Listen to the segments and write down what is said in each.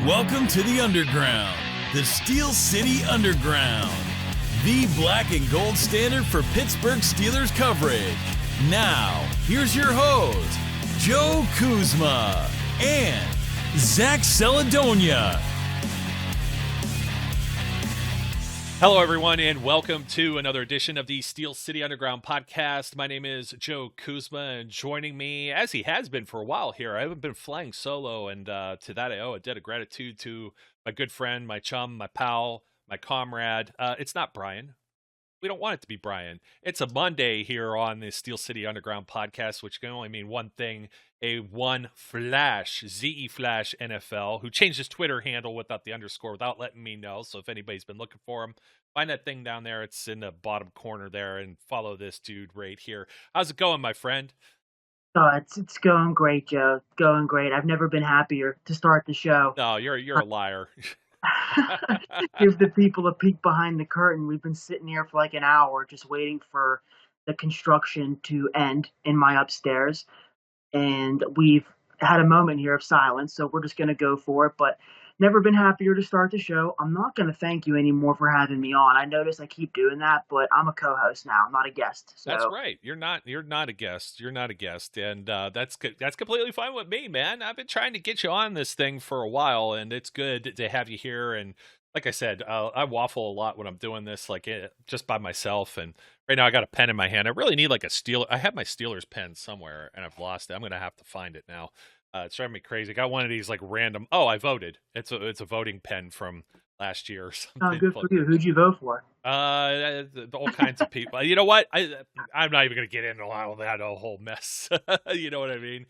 Welcome to the Underground, the Steel City Underground, the black and gold standard for Pittsburgh Steelers coverage. Now, here's your host, Joe Kuzma and Zach Celadonia. Hello, everyone, and welcome to another edition of the Steel City Underground podcast. My name is Joe Kuzma, and joining me, as he has been for a while here, I haven't been flying solo, and to that I owe a debt of gratitude to my good friend, my chum, my pal, my comrade. It's not Brian. We don't want it to be Brian. It's a Monday here on the Steel City Underground podcast, which can only mean one thing, a one Flash, ZE Flash NFL, who changed his Twitter handle without the underscore, without letting me know. So if anybody's been looking for him, find that thing down there. It's in the bottom corner there, and follow this dude right here. How's it going, my friend? It's going great, Joe. Going great. I've never been happier to start the show. No, you're a liar. Give the people a peek behind the curtain. We've been sitting here for like an hour just waiting for the construction to end in my upstairs. And we've had a moment here of silence, so we're just going to go for it. But never been happier to start the show. I'm not going to thank you anymore for having me on. I notice I keep doing that, but I'm a co-host now, not a guest. So. That's right. You're not a guest. You're not a guest, and that's good. That's completely fine with me, man. I've been trying to get you on this thing for a while, and it's good to have you here. And like I said, I waffle a lot when I'm doing this, like just by myself. And right now, I got a pen in my hand. I really need like a Steeler. I have my Steelers pen somewhere, and I've lost it. I'm gonna have to find it now. It's driving me crazy. I got one of these like random. Oh, I voted. It's a voting pen from last year or something. Oh, good for you. Who'd you vote for? All kinds of people. You know what? I'm not even gonna get into all that whole mess. You know what I mean?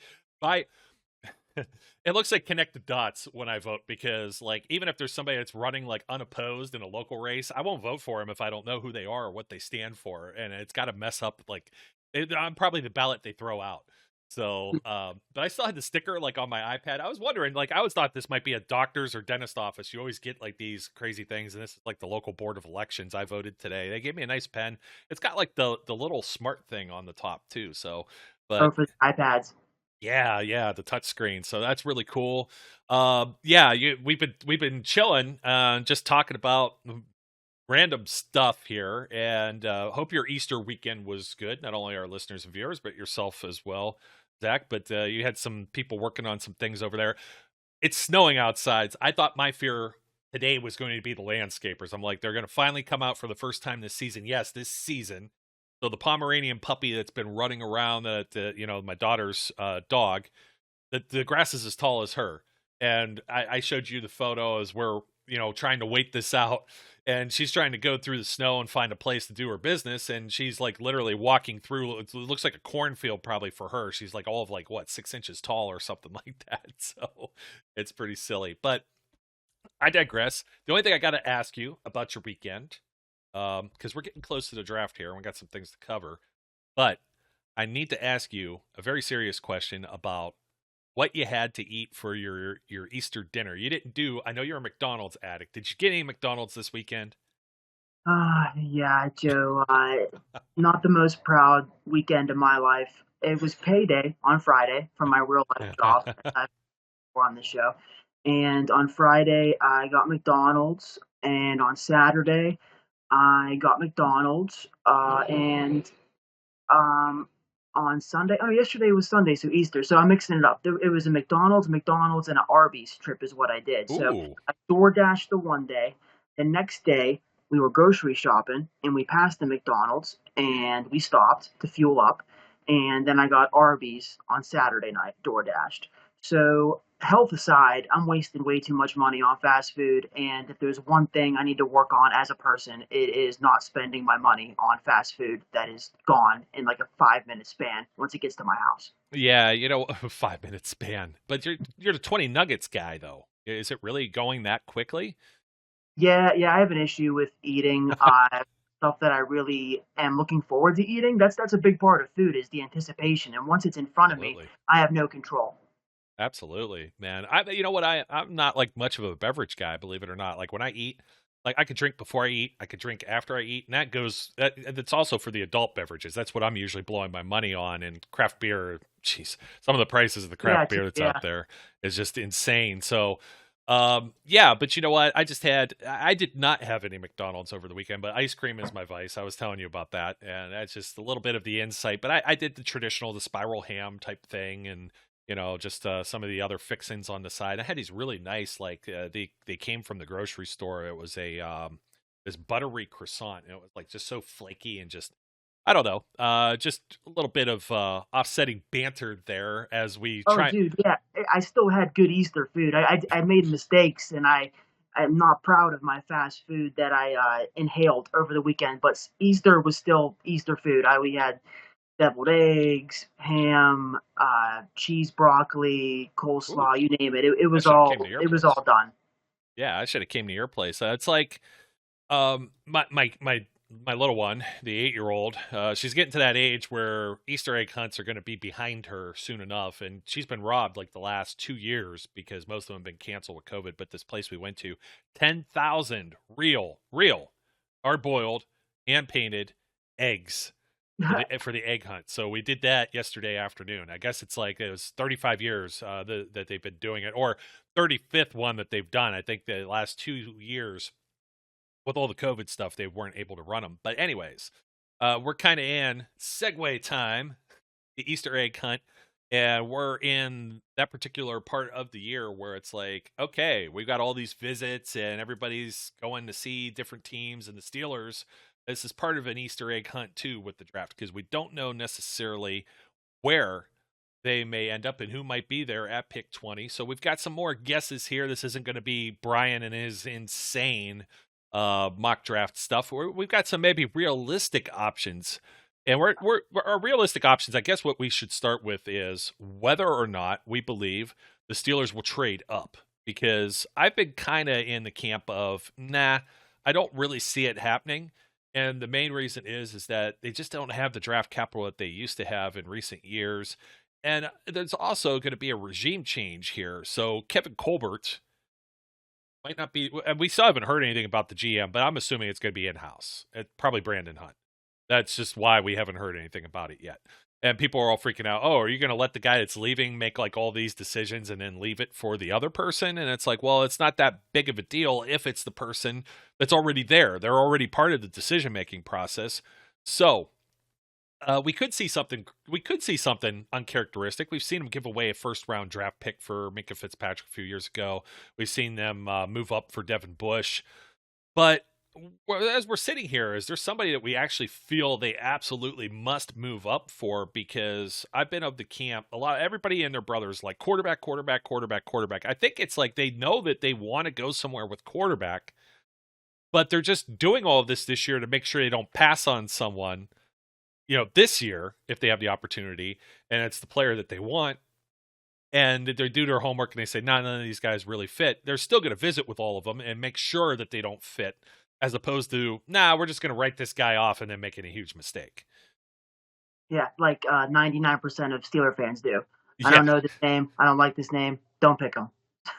It looks like connect the dots when I vote, because like even if there's somebody that's running like unopposed in a local race, I won't vote for them if I don't know who they are or what they stand for, and it's got to mess up like I'm probably the ballot they throw out. So, but I still had the sticker like on my iPad. I was wondering, like, I always thought this might be a doctor's or dentist office. You always get like these crazy things, and this is like the local board of elections. I voted today. They gave me a nice pen. It's got like the little smart thing on the top too. So, but for iPads. Yeah, the touch screen. So that's really cool. We've been chilling, just talking about random stuff here, and hope your Easter weekend was good. Not only our listeners and viewers, but yourself as well, Zach. But you had some people working on some things over there. It's snowing outside. I thought my fear today was going to be the landscapers. I'm like, they're going to finally come out for the first time this season. Yes, this season. So the Pomeranian puppy that's been running around, my daughter's dog, the grass is as tall as her. And I showed you the photo as we're, trying to wait this out. And she's trying to go through the snow and find a place to do her business. And she's like literally walking through. It looks like a cornfield probably for her. She's like all of 6 inches tall or something like that. So it's pretty silly. But I digress. The only thing I got to ask you about your weekend, because we're getting close to the draft here and we got some things to cover. But I need to ask you a very serious question about what you had to eat for your Easter dinner. You didn't do, I know you're a McDonald's addict. Did you get any McDonald's this weekend? Yeah, Joe. Not the most proud weekend of my life. It was payday on Friday from my real life job on the show. And on Friday, I got McDonald's. And on Saturday, I got McDonald's. On Sunday, yesterday was Sunday, so Easter, so I'm mixing it up. It was a McDonald's, and an Arby's trip is what I did. Ooh. So I DoorDashed the one day. The next day, we were grocery shopping, and we passed the McDonald's, and we stopped to fuel up. And then I got Arby's on Saturday night, DoorDashed. So health aside, I'm wasting way too much money on fast food. And if there's one thing I need to work on as a person, it is not spending my money on fast food that is gone in like a 5-minute span once it gets to my house. Yeah, 5-minute span. But you're the 20 nuggets guy, though. Is it really going that quickly? Yeah, I have an issue with eating stuff that I really am looking forward to eating. That's a big part of food, is the anticipation. And once it's in front of me, I have no control. Absolutely, man. I'm not like much of a beverage guy, believe it or not. Like when I eat, like I could drink before I eat, I could drink after I eat, and that's also for the adult beverages. That's what I'm usually blowing my money on. And craft beer, some of the prices of the craft beer that's out there is just insane. So Yeah, but you know what? I did not have any McDonald's over the weekend, but ice cream is my vice. I was telling you about that, and that's just a little bit of the insight. But I did the traditional, the spiral ham type thing, and just some of the other fixings on the side. I had these really nice, like they came from the grocery store. It was a this buttery croissant, and it was like just so flaky and just I don't know, just a little bit of offsetting banter there as we Oh, try. dude, yeah, I still had good Easter food. I made mistakes, and I'm not proud of my fast food that I inhaled over the weekend. But Easter was still Easter food. We had deviled eggs, ham, cheese, broccoli, Ooh, coleslaw, you name it. It I was should have came to your it was place. all done. Yeah, I should have came to your place. It's like my little one, the 8-year-old, she's getting to that age where Easter egg hunts are going to be behind her soon enough, and she's been robbed like the last 2 years because most of them have been canceled with COVID. But this place we went to, 10,000 real, hard boiled, hand painted eggs for the egg hunt. So we did that yesterday afternoon. I guess it's like it was 35 years that they've been doing it, or 35th one that they've done. I think the last 2 years with all the COVID stuff, they weren't able to run them. But anyways, we're kind of in segue time, the Easter egg hunt. And we're in that particular part of the year where it's like, okay, we've got all these visits and everybody's going to see different teams and the Steelers. This is part of an Easter egg hunt too with the draft because we don't know necessarily where they may end up and who might be there at pick 20. So we've got some more guesses here. This isn't going to be Brian and his insane mock draft stuff. We've got some maybe realistic options. And we're our realistic options. I guess what we should start with is whether or not we believe the Steelers will trade up, because I've been kind of in the camp of nah, I don't really see it happening. And the main reason is that they just don't have the draft capital that they used to have in recent years. And there's also going to be a regime change here. So Kevin Colbert might not be, and we still haven't heard anything about the GM, but I'm assuming it's going to be in-house. It's probably Brandon Hunt. That's just why we haven't heard anything about it yet. And people are all freaking out. Oh, are you going to let the guy that's leaving make like all these decisions and then leave it for the other person? And it's like, well, it's not that big of a deal if it's the person that's already there. They're already part of the decision-making process. So we could see something. We could see something uncharacteristic. We've seen them give away a first-round draft pick for Minka Fitzpatrick a few years ago. We've seen them move up for Devin Bush. But as we're sitting here, is there somebody that we actually feel they absolutely must move up for? Because I've been of the camp, everybody and their brothers like quarterback. I think it's like they know that they want to go somewhere with quarterback, but they're just doing all of this year to make sure they don't pass on someone, this year if they have the opportunity and it's the player that they want. And they do their homework and they say, none of these guys really fit. They're still going to visit with all of them and make sure that they don't fit, as opposed to, we're just going to write this guy off and then making a huge mistake. Yeah, like 99% of Steeler fans do. I Yeah. don't know this name. I don't like this name. Don't pick them.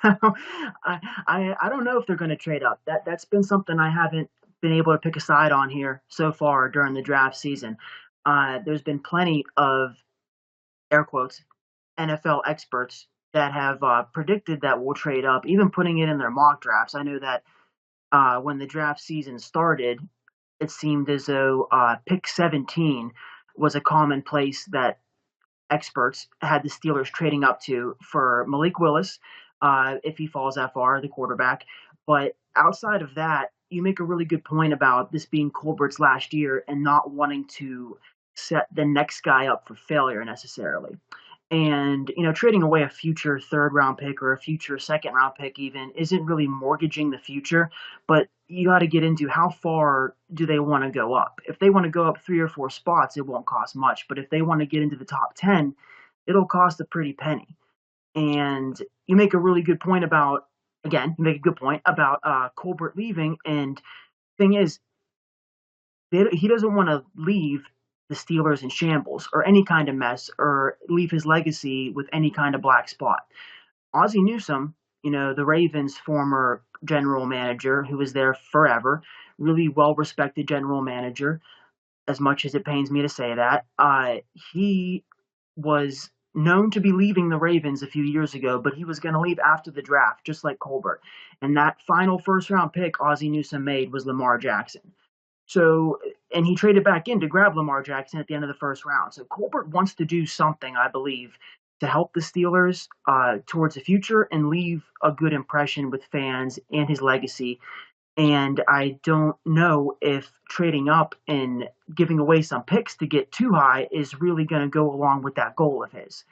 I don't know if they're going to trade up. That's been something I haven't been able to pick a side on here so far during the draft season. There's been plenty of, air quotes, NFL experts that have predicted that we'll trade up, even putting it in their mock drafts. I know that when the draft season started, it seemed as though pick 17 was a common place that experts had the Steelers trading up to for Malik Willis, if he falls that far, the quarterback. But outside of that, you make a really good point about this being Colbert's last year and not wanting to set the next guy up for failure necessarily. And, trading away a future third-round pick or a future second-round pick even isn't really mortgaging the future, but you got to get into how far do they want to go up. If they want to go up 3 or 4 spots, it won't cost much. But if they want to get into the top 10, it'll cost a pretty penny. And you make a really good point about, Colbert leaving. And thing is, he doesn't want to leave the Steelers in shambles or any kind of mess or leave his legacy with any kind of black spot. Ozzie Newsome, the Ravens' former general manager who was there forever, really well-respected general manager, as much as it pains me to say that, he was known to be leaving the Ravens a few years ago, but he was going to leave after the draft, just like Colbert. And that final first-round pick Ozzie Newsome made was Lamar Jackson. So, and he traded back in to grab Lamar Jackson at the end of the first round. So Colbert wants to do something, I believe, to help the Steelers towards the future and leave a good impression with fans and his legacy. And I don't know if trading up and giving away some picks to get too high is really going to go along with that goal of his.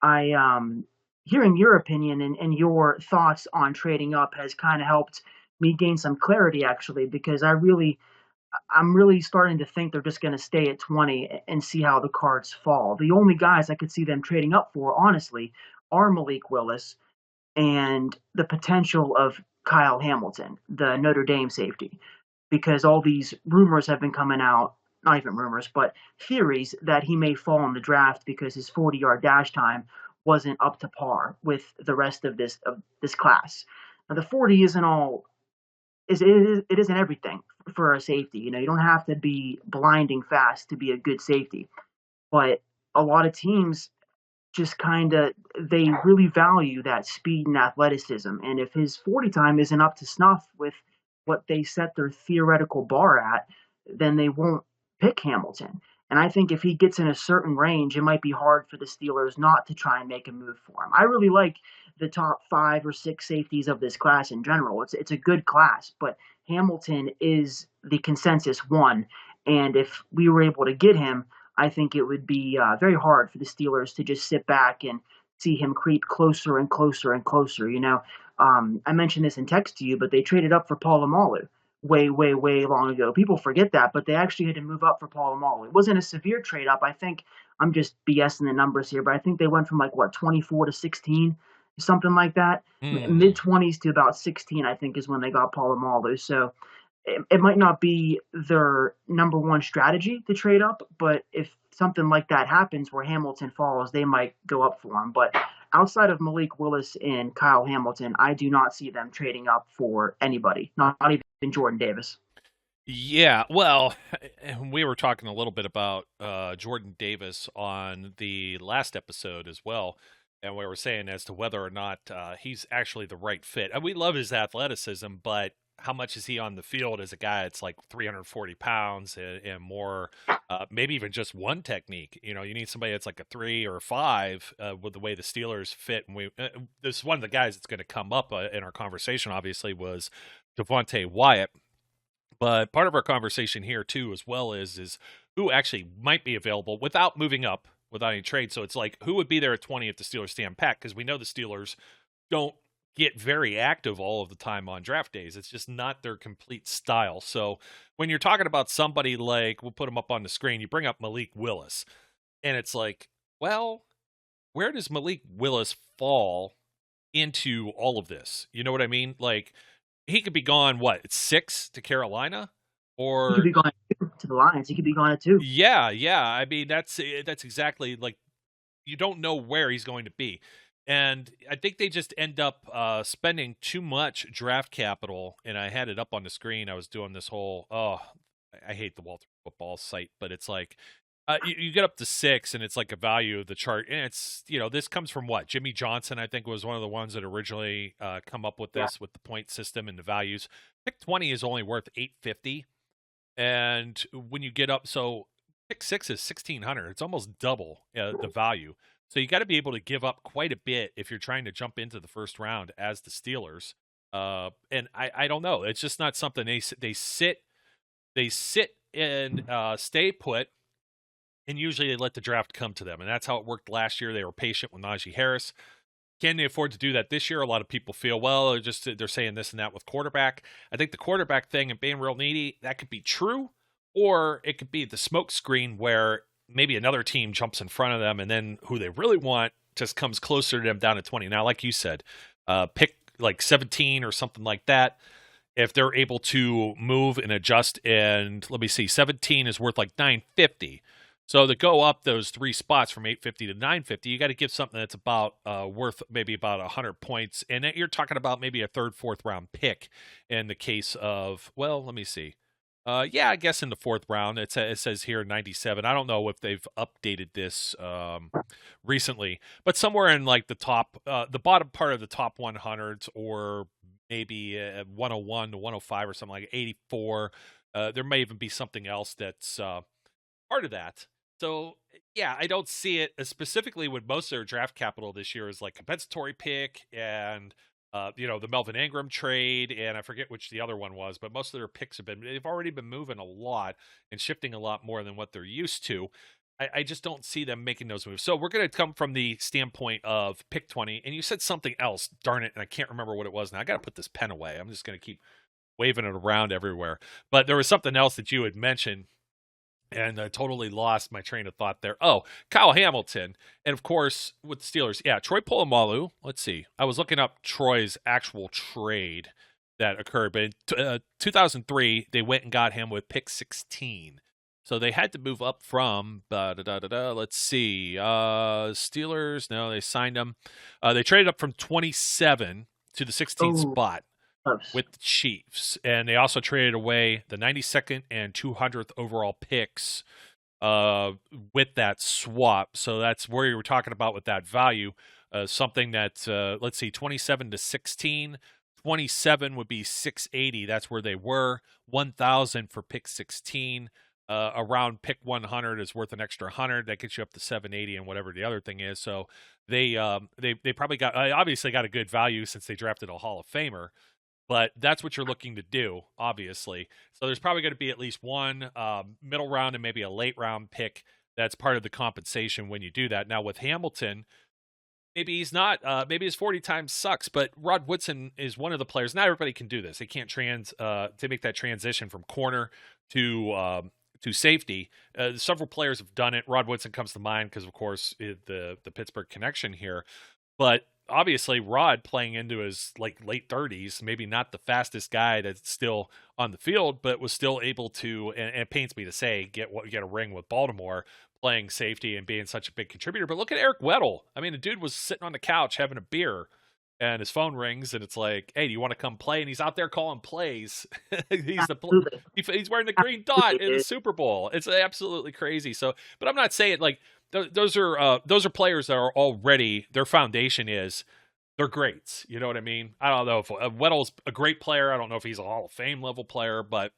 Hearing your opinion and your thoughts on trading up has kind of helped me gain some clarity, actually, because I'm really starting to think they're just going to stay at 20 and see how the cards fall. The only guys I could see them trading up for, honestly, are Malik Willis and the potential of Kyle Hamilton, the Notre Dame safety, because all these rumors have been coming out, not even rumors, but theories that he may fall in the draft because his 40-yard dash time wasn't up to par with the rest of this class. Now, the 40 isn't all. It isn't everything for a safety. You don't have to be blinding fast to be a good safety, but a lot of teams just they really value that speed and athleticism. And if his 40 time isn't up to snuff with what they set their theoretical bar at, then they won't pick Hamilton. And I think if he gets in a certain range, it might be hard for the Steelers not to try and make a move for him. I really like the top 5 or 6 safeties of this class in general. It's a good class, but Hamilton is the consensus one. And if we were able to get him, I think it would be very hard for the Steelers to just sit back and see him creep closer and closer and closer. I mentioned this in text to you, but they traded up for Polamalu way, way, way long ago. People forget that, but they actually had to move up for Polamalu. It wasn't a severe trade up. I think I'm just BSing the numbers here, but I think they went from 24 to 16, something like that. Mid 20s to about 16, I think, is when they got Polamalu. So it might not be their number one strategy to trade up, but if something like that happens where Hamilton falls, they might go up for him. But outside of Malik Willis and Kyle Hamilton, I do not see them trading up for anybody, not even Jordan Davis. Yeah, well, we were talking a little bit about Jordan Davis on the last episode as well, and we were saying as to whether or not he's actually the right fit. And we love his athleticism, but how much is he on the field as a guy that's like 340 pounds and more, maybe even just one technique? You need somebody that's like a 3 or a 5 with the way the Steelers fit. And this is one of the guys that's going to come up in our conversation, obviously, was Devonte Wyatt. But part of our conversation here, too, as well, is who actually might be available without moving up, without any trade. So it's like, who would be there at 20 if the Steelers stand pat? Because we know the Steelers don't get very active all of the time on draft days. It's just not their complete style. So when you're talking about somebody like, we'll put him up on the screen, you bring up Malik Willis, and it's like, well, where does Malik Willis fall into all of this? You know what I mean? Like, he could be gone, it's 6 to Carolina? Or he could be gone to the Lions. He could be gone at 2. Yeah. I mean, that's exactly, like, you don't know where he's going to be. And I think they just end up spending too much draft capital. And I had it up on the screen. I was doing this whole, I hate the Walter Football site, but it's like, you get up to 6 and it's like a value of the chart. And it's, this comes from what? Jimmy Johnson, I think, was one of the ones that originally come up with this, with the point system and the values. Pick 20 is only worth $850. And when you get up, so pick 6 is $1,600. It's almost double the value. So you got to be able to give up quite a bit if you're trying to jump into the first round as the Steelers. And I don't know. It's just not something they sit and stay put, and usually they let the draft come to them. And that's how it worked last year. They were patient with Najee Harris. Can they afford to do that this year? A lot of people feel, well, they're saying this and that with quarterback. I think the quarterback thing and being real needy, that could be true, or it could be the smoke screen where maybe another team jumps in front of them, and then who they really want just comes closer to them down to 20. Now, like you said, pick like 17 or something like that. If they're able to move and adjust, and let me see, 17 is worth like $950. So to go up those 3 spots from $850 to $950, you got to give something that's about worth maybe about 100 points. And you're talking about maybe a 3rd, 4th round pick in the case of, well, let me see. Yeah, I guess in the fourth round. It says here 97. I don't know if they've updated this recently, but somewhere in like the bottom part of the top 100s, or maybe 101 to 105 or something like 84. There may even be something else that's part of that. So yeah, I don't see it specifically with most of their draft capital this year is like compensatory pick and the Melvin Ingram trade, and I forget which the other one was, but most of their picks they've already been moving a lot and shifting a lot more than what they're used to. I just don't see them making those moves. So we're going to come from the standpoint of pick 20, and you said something else, darn it, and I can't remember what it was now. I got to put this pen away. I'm just going to keep waving it around everywhere. But there was something else that you had mentioned, and I totally lost my train of thought there. Oh, Kyle Hamilton. And of course, with the Steelers, yeah, Troy Polamalu. Let's see. I was looking up Troy's actual trade that occurred. But in 2003, they went and got him with pick 16. So they had to move up from, let's see, Steelers. No, they signed him. They traded up from 27 to the 16th spot with the Chiefs, and they also traded away the 92nd and 200th overall picks with that swap. So that's where you were talking about with that value, something that let's see, 27 to 16. 27 would be 680. That's where they were. 1,000 for pick 16. Around pick 100 is worth an extra 100. That gets you up to 780 and whatever the other thing is. So they probably obviously got a good value since they drafted a Hall of Famer. But that's what you're looking to do, obviously. So there's probably going to be at least one middle round and maybe a late round pick that's part of the compensation when you do that. Now with Hamilton, maybe he's not. Maybe his 40 times sucks. But Rod Woodson is one of the players. Not everybody can do this. They can't to make that transition from corner to safety. Several players have done it. Rod Woodson comes to mind because, of course, the Pittsburgh connection here. But obviously, Rod playing into his late 30s, maybe not the fastest guy that's still on the field, but was still able to, and it pains me to say, get a ring with Baltimore playing safety and being such a big contributor. But look at Eric Weddle. I mean, the dude was sitting on the couch having a beer, and his phone rings, and it's like, "Hey, do you want to come play?" And he's out there calling plays. He's wearing the green dot in the Super Bowl. It's absolutely crazy. So, but I'm not saying those are players that are already, their foundation is they're greats. You know what I mean? I don't know if Weddle's a great player. I don't know if he's a Hall of Fame level player, but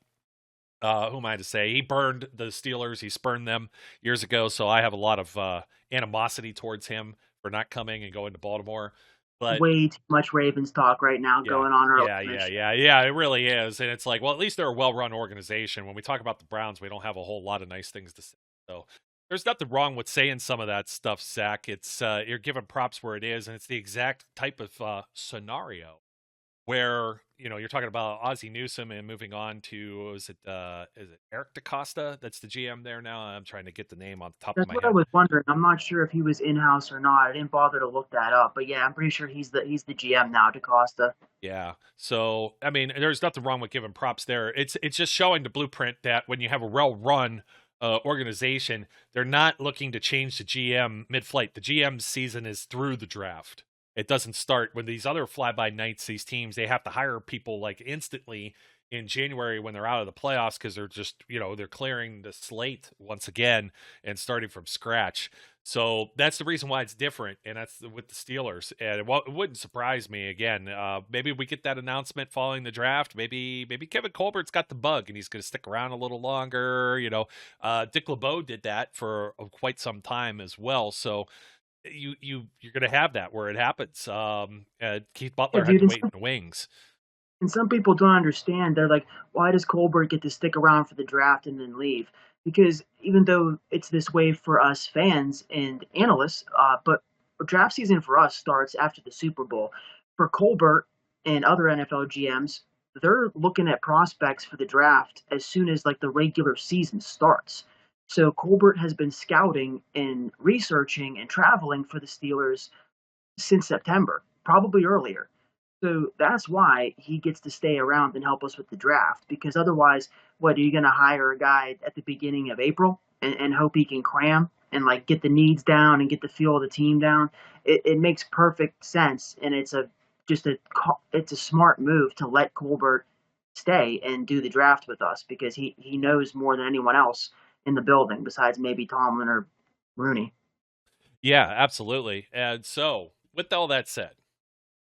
who am I to say? He burned the Steelers. He spurned them years ago. So I have a lot of animosity towards him for not coming and going to Baltimore. But way too much Ravens talk right now going on. Yeah, it really is. And it's like, well, at least they're a well-run organization. When we talk about the Browns, we don't have a whole lot of nice things to say. So there's nothing wrong with saying some of that stuff, Zach. It's you're giving props where it is, and it's the exact type of scenario where you're talking about Ozzie Newsome and moving on to is it Eric DaCosta? That's the GM there now. I'm trying to get the name on the top of my head. That's what I was wondering. I'm not sure if he was in-house or not. I didn't bother to look that up, but yeah, I'm pretty sure he's the GM now, DaCosta. Yeah. So I mean, there's nothing wrong with giving props there. It's just showing the blueprint that when you have a well-run organization, they're not looking to change the GM mid-flight. The GM season is through the draft. It doesn't start when these other fly-by-nights, these teams, they have to hire people instantly in January when they're out of the playoffs because they're just, they're clearing the slate once again and starting from scratch. So that's the reason why it's different, and that's with the Steelers. And it wouldn't surprise me again. Maybe we get that announcement following the draft. Maybe Kevin Colbert's got the bug and he's going to stick around a little longer. Dick LeBeau did that for quite some time as well. So you're going to have that where it happens. Keith Butler had to wait in the wings. And some people don't understand. They're like, why does Colbert get to stick around for the draft and then leave? Because even though it's this way for us fans and analysts, but draft season for us starts after the Super Bowl. For Colbert and other NFL GMs, they're looking at prospects for the draft as soon as the regular season starts. So Colbert has been scouting and researching and traveling for the Steelers since September, probably earlier. So that's why he gets to stay around and help us with the draft, because otherwise, what, are you going to hire a guy at the beginning of April and hope he can cram and get the needs down and get the feel of the team down? It makes perfect sense, and it's a smart move to let Colbert stay and do the draft with us because he knows more than anyone else in the building besides maybe Tomlin or Rooney. Yeah, absolutely. And so, with all that said,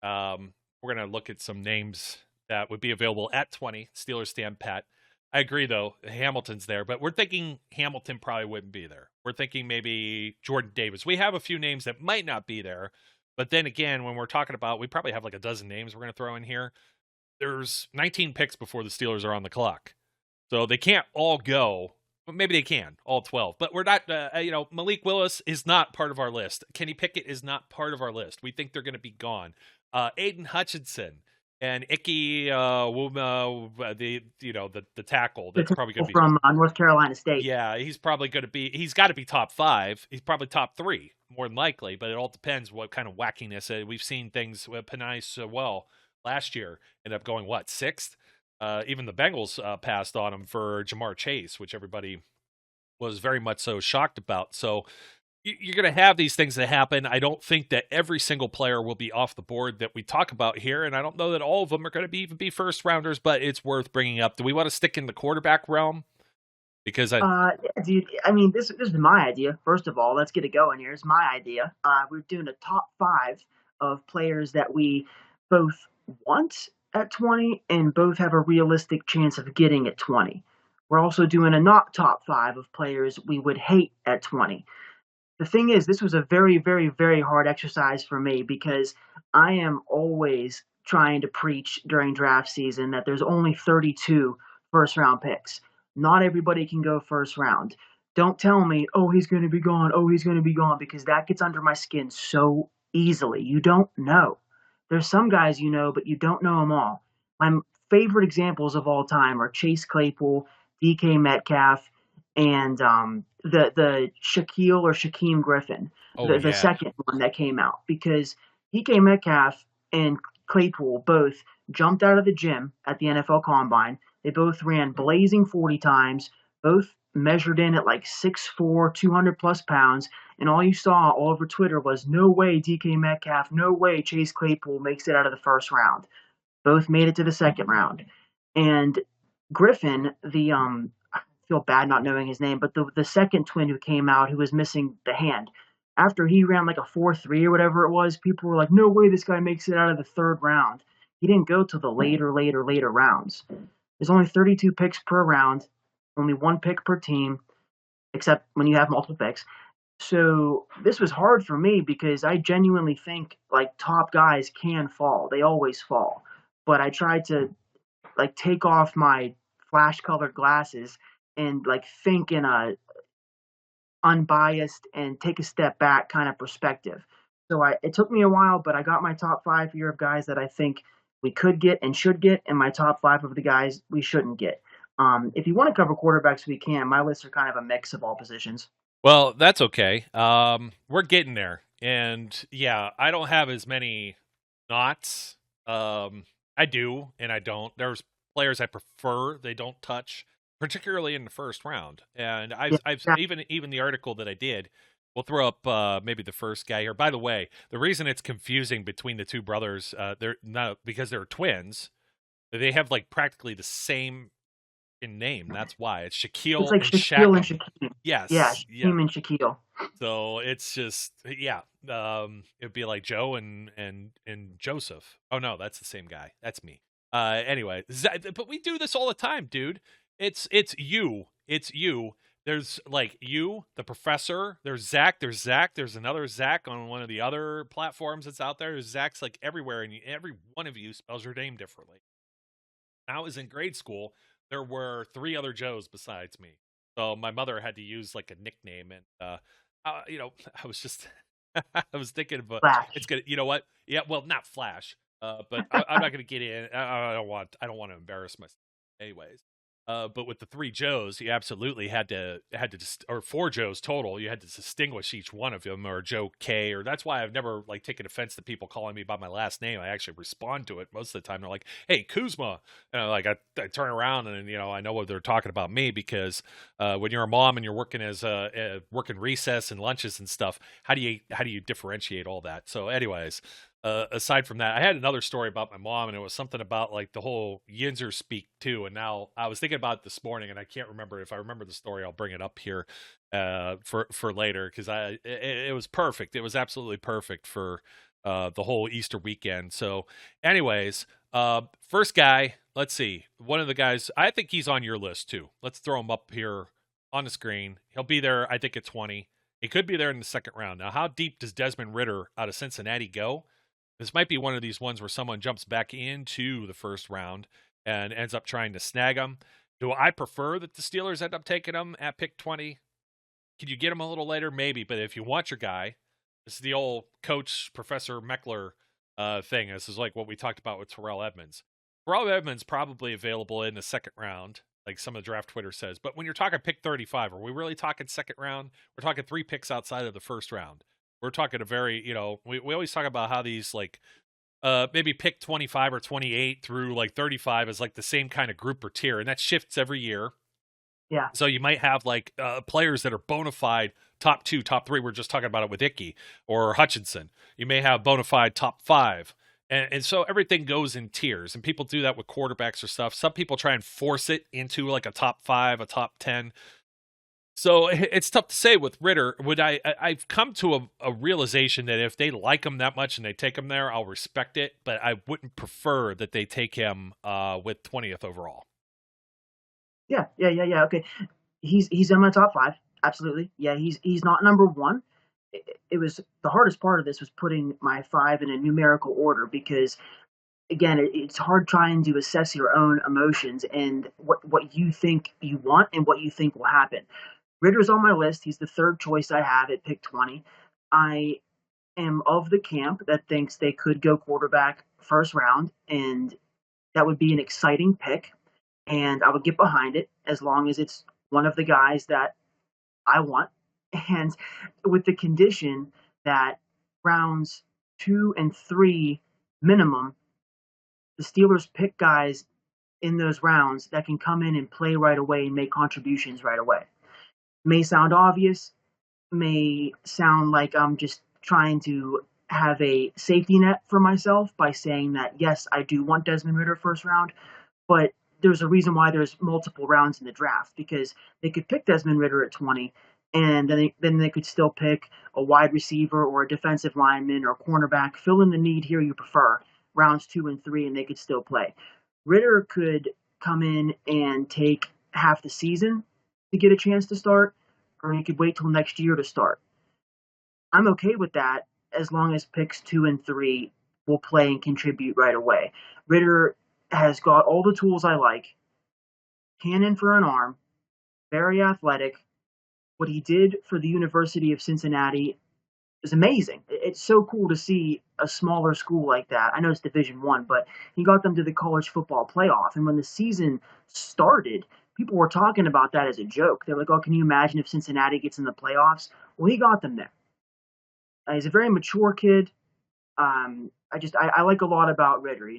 we're going to look at some names that would be available at 20. Steelers stand pat. I agree, though. Hamilton's there, but we're thinking Hamilton probably wouldn't be there. We're thinking maybe Jordan Davis. We have a few names that might not be there, but then again, when we're talking about, we probably have like a dozen names we're going to throw in here. There's 19 picks before the Steelers are on the clock. So they can't all go. Maybe they can, all 12. But we're not, Malik Willis is not part of our list. Kenny Pickett is not part of our list. We think they're going to be gone. Aiden Hutchinson and Icky Wuma, the tackle. That's probably going to be from North Carolina State. Yeah, he's probably going to be, he's got to be top 5. He's probably top 3, more than likely. But it all depends what kind of wackiness. We've seen things with Panay last year, ended up going, 6th? Even the Bengals passed on him for Jamar Chase, which everybody was very much so shocked about. So you're going to have these things that happen. I don't think that every single player will be off the board that we talk about here, and I don't know that all of them are going to even be first rounders, but it's worth bringing up. Do we want to stick in the quarterback realm? Because dude, I mean, this is my idea. First of all, let's get it going here. It's my idea. We're doing a top 5 of players that we both want at 20 and both have a realistic chance of getting at 20. We're also doing a not top 5 of players we would hate at 20. The thing is, this was a very, very, very hard exercise for me because I am always trying to preach during draft season that there's only 32 first round picks. Not everybody can go first round. Don't tell me, oh, he's going to be gone. Oh, he's going to be gone, because that gets under my skin so easily. You don't know. There's some guys you know, but you don't know them all. My favorite examples of all time are Chase Claypool, DK Metcalf, and the Shaquille or Shaquem Griffin, the second one that came out. Because DK Metcalf and Claypool both jumped out of the gym at the NFL Combine. They both ran blazing 40 times, both measured in at like 6'4", 200-plus pounds, and all you saw all over Twitter was, no way DK Metcalf, no way Chase Claypool makes it out of the first round. Both made it to the second round. And Griffin, I feel bad not knowing his name, but the second twin who came out who was missing the hand, after he ran like a 4.3 or whatever it was, people were like, no way this guy makes it out of the third round. He didn't go to the later rounds. There's only 32 picks per round, only 1 pick per team, except when you have multiple picks. So this was hard for me because I genuinely think like top guys can fall. They always fall. But I tried to like take off my flash colored glasses and like think in a unbiased and take a step back kind of perspective. So it took me a while, but I got my top 5 here of guys that I think we could get and should get, and my top 5 of the guys we shouldn't get. If you want to cover quarterbacks, we can. My lists are kind of a mix of all positions. Well, that's okay. We're getting there. And yeah, I don't have as many knots. I do, and I don't. There's players I prefer they don't touch, particularly in the first round. And I've even the article that I did, we'll throw up maybe the first guy here. By the way, the reason it's confusing between the two brothers, they're not because they're twins. They have like practically the same in name. That's why it's Shaquille. It's like and Shaquille and Shaquem. Yes. Yeah, Shaquem and Shaquille. So it's just it'd be like Joe and Joseph. Oh no, that's the same guy. That's me. Anyway, but we do this all the time, dude. It's you. There's like you, the professor. There's Zach. There's another Zach on one of the other platforms that's out there. There's Zach's like everywhere, and every one of you spells your name differently. When I was in grade school, there were 3 other Joes besides me. So my mother had to use like a nickname, and I was just I was thinking about it's gonna. You know what? Yeah, well, not Flash, but I'm not gonna get in. I don't want to embarrass myself, anyways. But with the 3 Joes, you absolutely had to or 4 Joes total. You had to distinguish each one of them, or Joe K. Or that's why I've never like taken offense to people calling me by my last name. I actually respond to it most of the time. They're like, "Hey, Kuzma," and I turn around and I know what they're talking about me, because when you're a mom and you're working as working recess and lunches and stuff, how do you differentiate all that? So, anyways. aside from that, I had another story about my mom, and it was something about like the whole Yinzer speak too. And now I was thinking about it this morning, and I can't remember. If I remember the story, I'll bring it up here for later, because it was perfect. It was absolutely perfect for the whole Easter weekend. So, anyways, first guy, let's see. One of the guys, I think he's on your list too. Let's throw him up here on the screen. He'll be there, I think, at 20. He could be there in the second round. Now, how deep does Desmond Ridder out of Cincinnati go? This might be one of these ones where someone jumps back into the first round and ends up trying to snag him. Do I prefer that the Steelers end up taking him at pick 20? Could you get him a little later? Maybe, but if you want your guy, this is the old coach, Professor Meckler thing. This is like what we talked about with Terrell Edmunds. Terrell Edmunds probably available in the second round, like some of the draft Twitter says. But when you're talking pick 35, are we really talking second round? We're talking 3 picks outside of the first round. We're talking a very, we always talk about how these like maybe pick 25 or 28 through like 35 is like the same kind of group or tier, and that shifts every year. Yeah. So you might have like players that are bona fide top 2, top 3. We're just talking about it with Icky or Hutchinson. You may have bona fide top 5. And so everything goes in tiers, and people do that with quarterbacks or stuff. Some people try and force it into like a top 5, a top 10. So it's tough to say with Ridder. I've come to a realization that if they like him that much and they take him there, I'll respect it, but I wouldn't prefer that they take him with 20th overall. Yeah. Okay. He's in my top 5. Absolutely. Yeah, he's not number 1. It was the hardest part of this was putting my 5 in a numerical order, because again, it's hard trying to assess your own emotions and what you think you want and what you think will happen. Ridder's on my list. He's the third choice I have at pick 20. I am of the camp that thinks they could go quarterback first round, and that would be an exciting pick, and I would get behind it as long as it's one of the guys that I want, and with the condition that rounds 2 and 3 minimum, the Steelers pick guys in those rounds that can come in and play right away and make contributions right away. May sound obvious, may sound like I'm just trying to have a safety net for myself by saying that, yes, I do want Desmond Ridder first round, but there's a reason why there's multiple rounds in the draft, because they could pick Desmond Ridder at 20, and then they could still pick a wide receiver or a defensive lineman or cornerback, fill in the need here you prefer, rounds 2 and 3, and they could still play. Ridder could come in and take half the season to get a chance to start, or he could wait till next year to start. I'm okay with that as long as picks 2 and 3 will play and contribute right away. Ridder has got all the tools I like. Cannon for an arm, very athletic. What he did for the University of Cincinnati is amazing. It's so cool to see a smaller school like that. I know it's Division I, but he got them to the college football playoff. And when the season started, people were talking about that as a joke. They're like, oh, can you imagine if Cincinnati gets in the playoffs? Well, he got them there. He's a very mature kid. I like a lot about Ridder.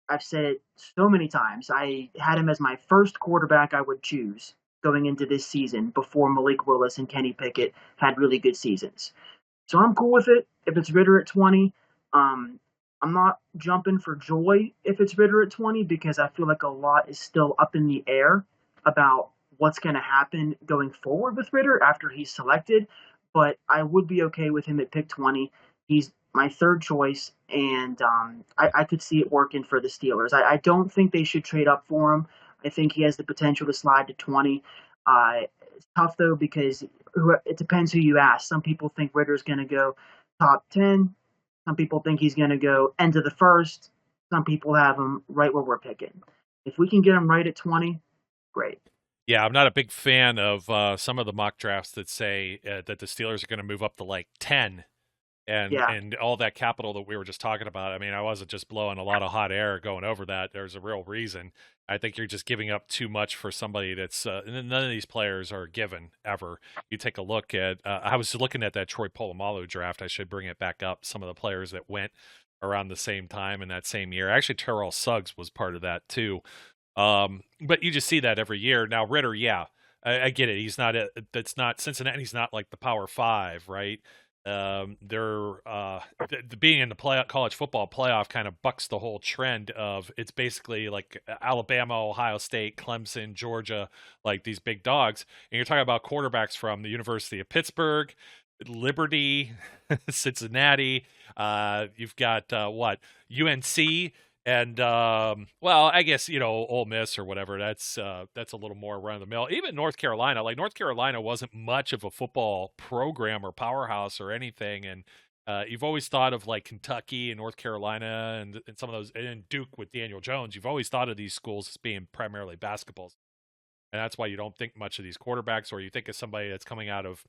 I've said it so many times. I had him as my first quarterback I would choose going into this season before Malik Willis and Kenny Pickett had really good seasons. So I'm cool with it if it's Ridder at 20. I'm not jumping for joy if it's Ridder at 20, because I feel like a lot is still up in the air about what's going to happen going forward with Ridder after he's selected. But I would be okay with him at pick 20. He's my third choice, and I could see it working for the Steelers. I don't think they should trade up for him. I think he has the potential to slide to 20. It's tough, though, because it depends who you ask. Some people think Ridder's going to go top 10. Some people think he's going to go end of the first. Some people have him right where we're picking. If we can get him right at 20, great. Yeah, I'm not a big fan of some of the mock drafts that say that the Steelers are going to move up to like 10 and all that capital that we were just talking about. I mean, I wasn't just blowing a lot of hot air going over that. There's a real reason. I think you're just giving up too much for somebody that's none of these players are given ever. You take a look at I was looking at that Troy Polamalu draft. I should bring it back up. Some of the players that went around the same time in that same year. Actually, Terrell Suggs was part of that too. But you just see that every year. Now Ridder, yeah, I get it. He's not that's not Cincinnati's not like the Power 5, right? Being in the college football playoff kind of bucks the whole trend of it's basically like Alabama, Ohio State, Clemson, Georgia, like these big dogs. And you're talking about quarterbacks from the University of Pittsburgh, Liberty, Cincinnati. You've got UNC. And well, I guess Ole Miss or whatever. That's a little more run of the mill. Even North Carolina, like North Carolina, wasn't much of a football program or powerhouse or anything. And you've always thought of like Kentucky and North Carolina and some of those, and Duke with Daniel Jones. You've always thought of these schools as being primarily basketballs, and that's why you don't think much of these quarterbacks, or you think of somebody that's coming out of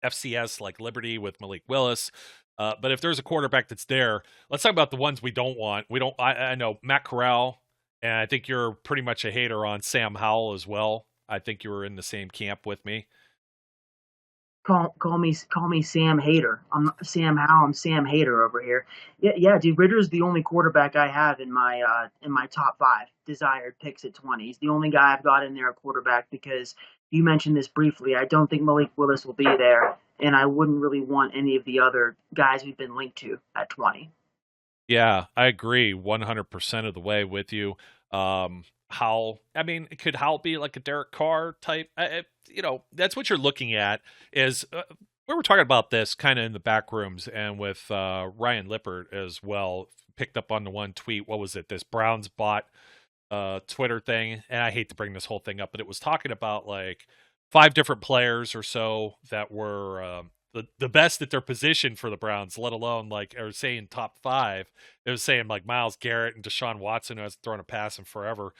FCS like Liberty with Malik Willis. But if there's a quarterback that's there, let's talk about the ones we don't want. I know Matt Corral, and I think you're pretty much a hater on Sam Howell as well. I think you were in the same camp with me. Call me Sam Hater. I'm not Sam Howell. I'm Sam Hater over here. Yeah, dude. Ritter's the only quarterback I have in my top 5 desired picks at 20. He's the only guy I've got in there at quarterback because you mentioned this briefly. I don't think Malik Willis will be there, and I wouldn't really want any of the other guys we've been linked to at 20. Yeah, I agree 100% of the way with you. Howell, I mean, could Howell be like a Derek Carr type? That's what you're looking at is we were talking about this kind of in the back rooms and with Ryan Lippert as well. Picked up on the one tweet. What was it? This Browns bot Twitter thing. And I hate to bring this whole thing up, but it was talking about like 5 different players or so that were the best at their position for the Browns, let alone like, or saying top 5. It was saying like Myles Garrett and Deshaun Watson, who hasn't thrown a pass in forever,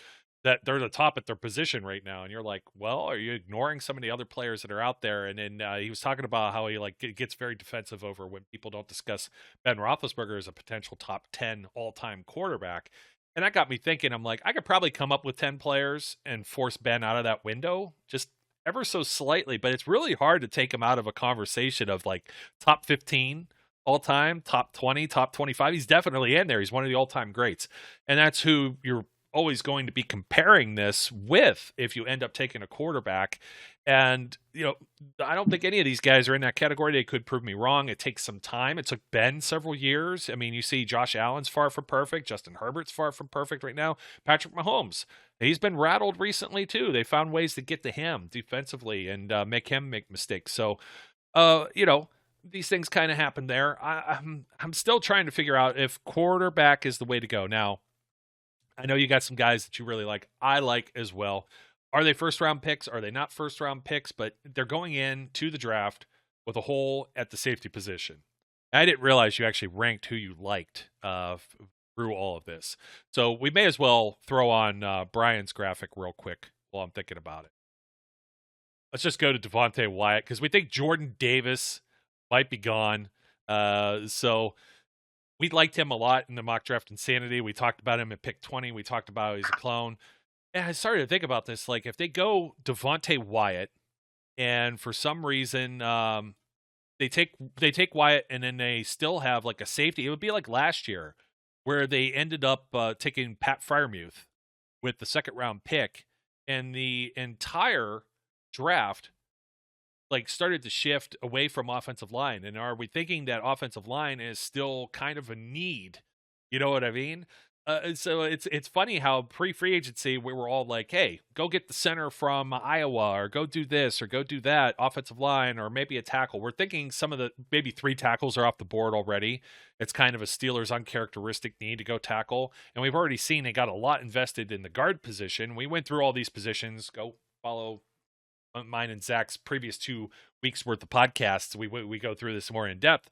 that they're the top at their position right now. And you're like, well, are you ignoring some of the other players that are out there? And then he was talking about how he like gets very defensive over when people don't discuss Ben Roethlisberger as a potential top 10 all-time quarterback. And that got me thinking, I'm like, I could probably come up with 10 players and force Ben out of that window just ever so slightly, but it's really hard to take him out of a conversation of like top 15 all time, top 20, top 25. He's definitely in there. He's one of the all-time greats. And that's who you're always going to be comparing this with if you end up taking a quarterback. And, I don't think any of these guys are in that category. They could prove me wrong. It takes some time. It took Ben several years. I mean, you see Josh Allen's far from perfect. Justin Herbert's far from perfect right now. Patrick Mahomes, he's been rattled recently too. They found ways to get to him defensively and make him make mistakes. So, these things kind of happen there. I'm still trying to figure out if quarterback is the way to go. Now, I know you got some guys that you really like. I like as well. Are they first-round picks? Are they not first-round picks? But they're going in to the draft with a hole at the safety position. I didn't realize you actually ranked who you liked through all of this. So we may as well throw on Brian's graphic real quick while I'm thinking about it. Let's just go to Devontae Wyatt because we think Jordan Davis might be gone. So we liked him a lot in the mock draft insanity. We talked about him at pick 20. We talked about how he's a clone. And I started to think about this. Like, if they go Devonte Wyatt, and for some reason they take Wyatt, and then they still have like a safety, it would be like last year where they ended up taking Pat Freiermuth with the 2nd round pick, and the entire draft like started to shift away from offensive line. And are we thinking that offensive line is still kind of a need? You know what I mean? So it's funny how pre-free agency we were all like, hey, go get the center from Iowa, or go do this, or go do that, offensive line, or maybe a tackle. We're thinking some of the maybe 3 tackles are off the board already. It's kind of a Steelers uncharacteristic need to go tackle. And we've already seen they got a lot invested in the guard position. We went through all these positions. Go follow mine and Zach's previous 2 weeks worth of podcasts. We go through this more in depth.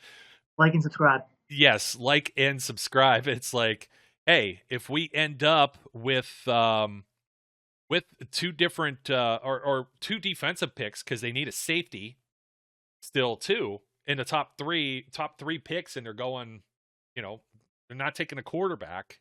Like and subscribe. Yes, like and subscribe. It's like, hey, if we end up with 2 different or 2 defensive picks because they need a safety still too in the top three picks, and they're going, they're not taking a quarterback.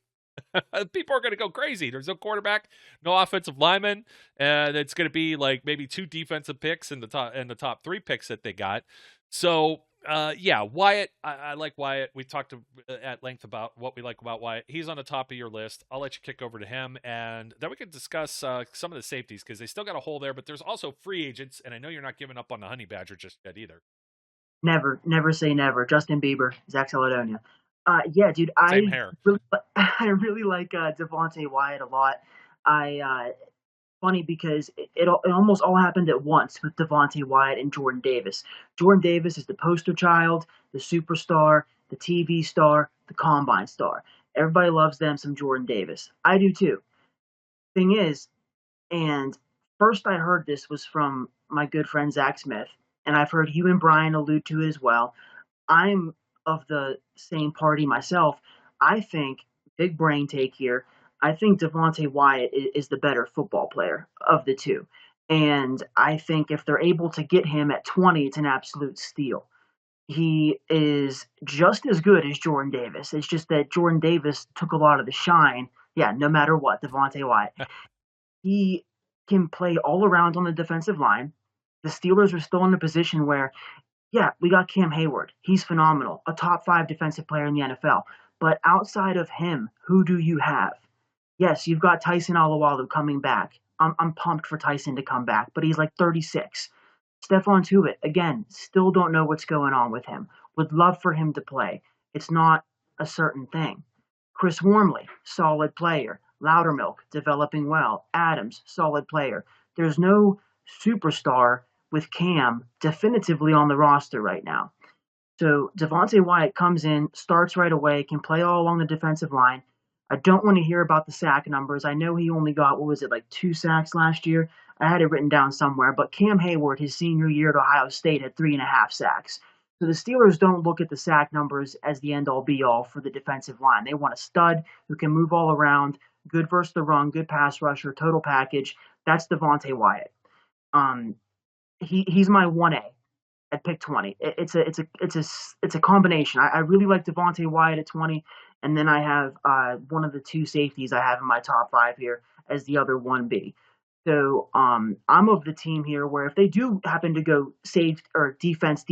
People are going to go crazy. There's no quarterback, no offensive lineman, and it's going to be like maybe 2 defensive picks in the top 3 picks that they got. So Wyatt, I like Wyatt. We talked at length about what we like about Wyatt. He's on the top of your list. I'll let you kick over to him, and then we can discuss some of the safeties because they still got a hole there, but there's also free agents, and I know you're not giving up on the Honey Badger just yet either. Never say never. Justin Bieber, Zach Saladonia. Yeah, dude, Same hair. I really like Devonte Wyatt a lot. Funny because it almost all happened at once with Devonte Wyatt and Jordan Davis. Jordan Davis is the poster child, the superstar, the TV star, the combine star. Everybody loves them some Jordan Davis. I do too. Thing is, and first I heard this was from my good friend Zach Smith, and I've heard you and Brian allude to it as well. I'm of the same party myself. I think, big brain take here, I think Devonte Wyatt is the better football player of the two. And I think if they're able to get him at 20, it's an absolute steal. He is just as good as Jordan Davis. It's just that Jordan Davis took a lot of the shine. Yeah, no matter what, Devonte Wyatt. He can play all around on the defensive line. The Steelers are still in a position where, yeah, we got Cam Hayward. He's phenomenal, a top 5 defensive player in the NFL. But outside of him, who do you have? Yes, you've got Tyson Allawalu coming back. I'm pumped for Tyson to come back, but he's like 36. Stephon Tuitt, again, still don't know what's going on with him. Would love for him to play. It's not a certain thing. Chris Wormley, solid player. Loudermilk, developing well. Adams, solid player. There's no superstar with Cam definitively on the roster right now. So Devonte Wyatt comes in, starts right away, can play all along the defensive line. I don't want to hear about the sack numbers. I know he only got, 2 sacks last year? I had it written down somewhere, but Cam Hayward, his senior year at Ohio State, had 3.5 sacks. So the Steelers don't look at the sack numbers as the end-all be-all for the defensive line. They want a stud who can move all around, good versus the run, good pass rusher, total package. That's Devonte Wyatt. He's my 1A at pick 20. It's a combination. I really like Devonte Wyatt at 20, and then I have one of the 2 safeties I have in my top 5 here as the other 1B. So I'm of the team here where if they do happen to go safe or defense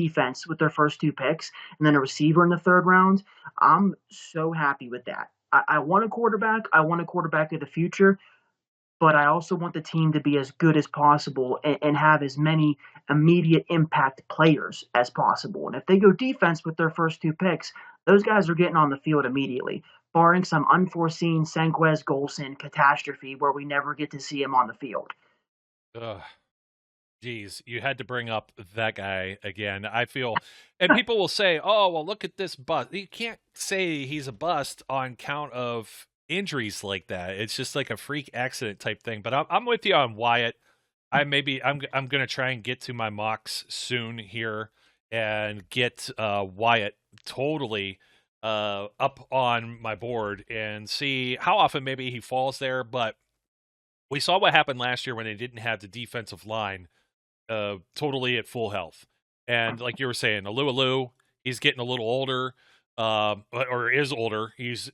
with their first 2 picks and then a receiver in the 3rd round, I'm so happy with that. I want a quarterback. I want a quarterback of the future, but I also want the team to be as good as possible and have as many immediate impact players as possible. And if they go defense with their first 2 picks, those guys are getting on the field immediately, barring some unforeseen Senquez Golson catastrophe where we never get to see him on the field. Geez, you had to bring up that guy again. I feel, and people will say, oh, well, look at this bust. You can't say he's a bust on count of injuries like that. It's just like a freak accident type thing. But I'm with you on Wyatt. I'm going to try and get to my mocks soon here and get Wyatt totally up on my board and see how often maybe he falls there. But we saw what happened last year when they didn't have the defensive line totally at full health. And like you were saying, Allawalu, he's getting a little older, or is older. He's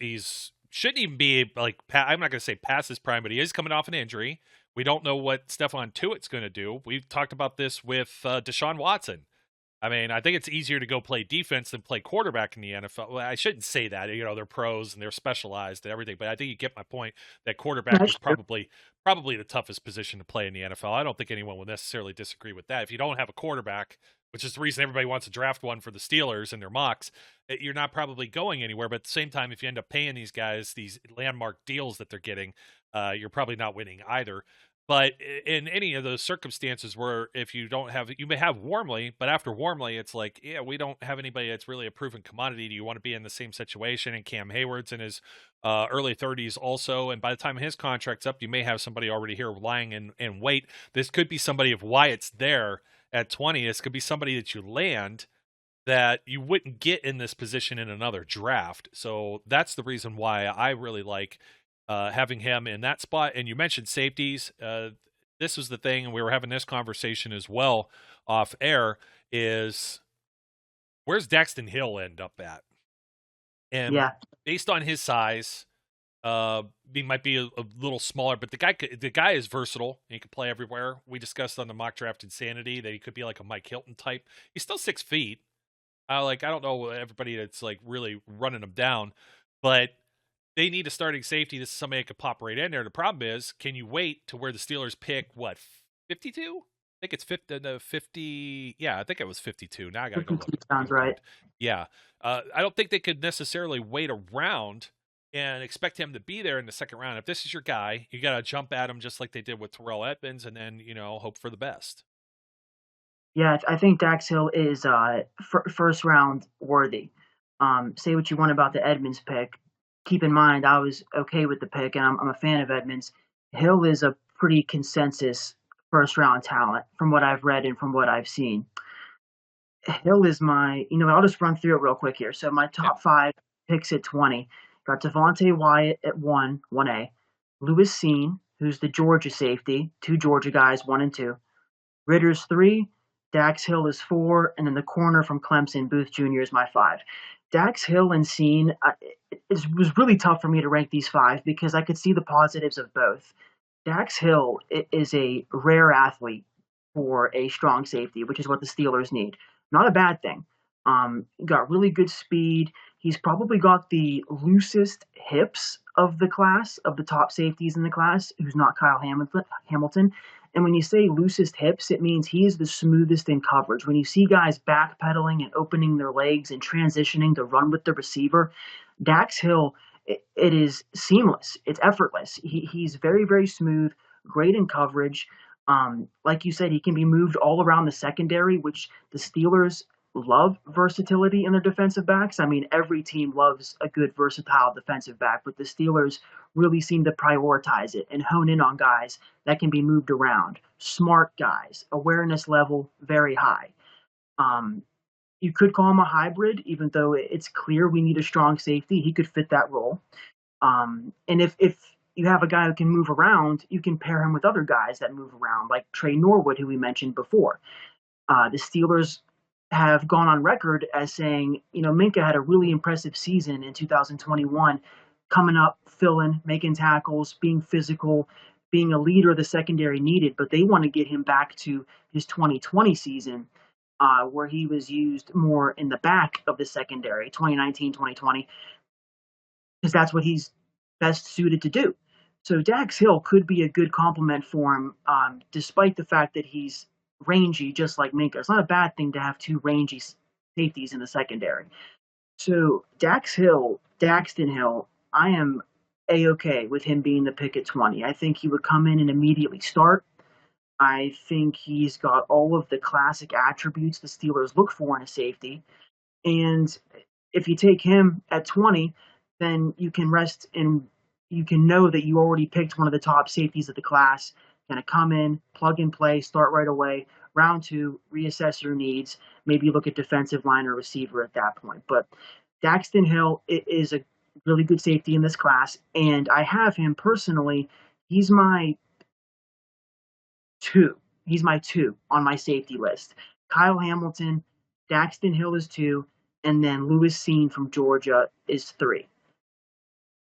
shouldn't even be like, I'm not going to say past his prime, but he is coming off an injury. We don't know what Stephon Tuitt's going to do. We've talked about this with Deshaun Watson. I mean, I think it's easier to go play defense than play quarterback in the NFL. Well, I shouldn't say that. You know, they're pros and they're specialized and everything, but I think you get my point that quarterback is probably the toughest position to play in the NFL. I don't think anyone will necessarily disagree with that. If you don't have a quarterback, which is the reason everybody wants to draft one for the Steelers in their mocks, you're not probably going anywhere. But at the same time, if you end up paying these guys these landmark deals that they're getting, you're probably not winning either. But in any of those circumstances where if you don't have, you may have Wormley, but after Wormley, it's like, yeah, we don't have anybody that's really a proven commodity. Do you want to be in the same situation? And Cam Hayward's in his early 30s also. And by the time his contract's up, you may have somebody already here lying in wait. This could be somebody, if Wyatt's there at 20, this could be somebody that you land that you wouldn't get in this position in another draft. So that's the reason why I really like having him in that spot. And you mentioned safeties. This was the thing, and we were having this conversation as well off air, is where's Jax Hill end up at? And based on his size, he might be a little smaller, but the guy is versatile. He can play everywhere. We discussed on the mock draft Insanity that he could be like a Mike Hilton type. He's still 6 feet. I don't know everybody that's like really running him down, but they need a starting safety. This is somebody that could pop right in there. The problem is, can you wait to where the Steelers pick, 52? I think it's 50. Yeah, I think it was 52. Now I got to go look. Sounds right. Yeah. I don't think they could necessarily wait around and expect him to be there in the second round. If this is your guy, you got to jump at him just like they did with Terrell Edmonds, and then, hope for the best. Yeah, I think Jax Hill is first round worthy. Say what you want about the Edmonds pick. Keep in mind, I was okay with the pick, and I'm a fan of Edmonds. Hill is a pretty consensus first round talent from what I've read and from what I've seen. Hill is I'll just run through it real quick here. So my top 5 picks at 20 got Devonte Wyatt at 1A, Lewis Cine, who's the Georgia safety, 2 Georgia guys, 1 and 2. Ritter's 3, Jax Hill is 4, and then the corner from Clemson, Booth Jr. is my 5. Jax Hill and Cine, it was really tough for me to rank these 5 because I could see the positives of both. Jax Hill is a rare athlete for a strong safety, which is what the Steelers need. Not a bad thing. Got really good speed. He's probably got the loosest hips of the class, of the top safeties in the class, who's not Kyle Hamilton. And when you say loosest hips, it means he is the smoothest in coverage. When you see guys backpedaling and opening their legs and transitioning to run with the receiver, Jax Hill, it is seamless. It's effortless. He's very, very smooth, great in coverage. Like you said, he can be moved all around the secondary, which the Steelers love versatility in their defensive backs. I mean, every team loves a good versatile defensive back, but the Steelers really seem to prioritize it and hone in on guys that can be moved around. Smart guys, awareness level very high. You could call him a hybrid, even though it's clear we need a strong safety. He could fit that role. And if you have a guy who can move around, you can pair him with other guys that move around, like Trey Norwood, who we mentioned before. The Steelers have gone on record as saying, Minkah had a really impressive season in 2021, coming up, filling, making tackles, being physical, being a leader the secondary needed, but they want to get him back to his 2020 season, where he was used more in the back of the secondary, 2019, 2020, because that's what he's best suited to do. So Jax Hill could be a good complement for him, despite the fact that he's rangy, just like Minkah. It's not a bad thing to have 2 rangy safeties in the secondary. So Daxton Hill, I am A-okay with him being the pick at 20. I think he would come in and immediately start. I think he's got all of the classic attributes the Steelers look for in a safety. And if you take him at 20, then you can rest and you can know that you already picked one of the top safeties of the class. Going to come in, plug and play, start right away. Round 2, reassess your needs. Maybe look at defensive line or receiver at that point. But Daxton Hill is a really good safety in this class, and I have him personally. He's my 2. He's my 2 on my safety list. Kyle Hamilton, Daxton Hill is 2, and then Lewis Cine from Georgia is 3.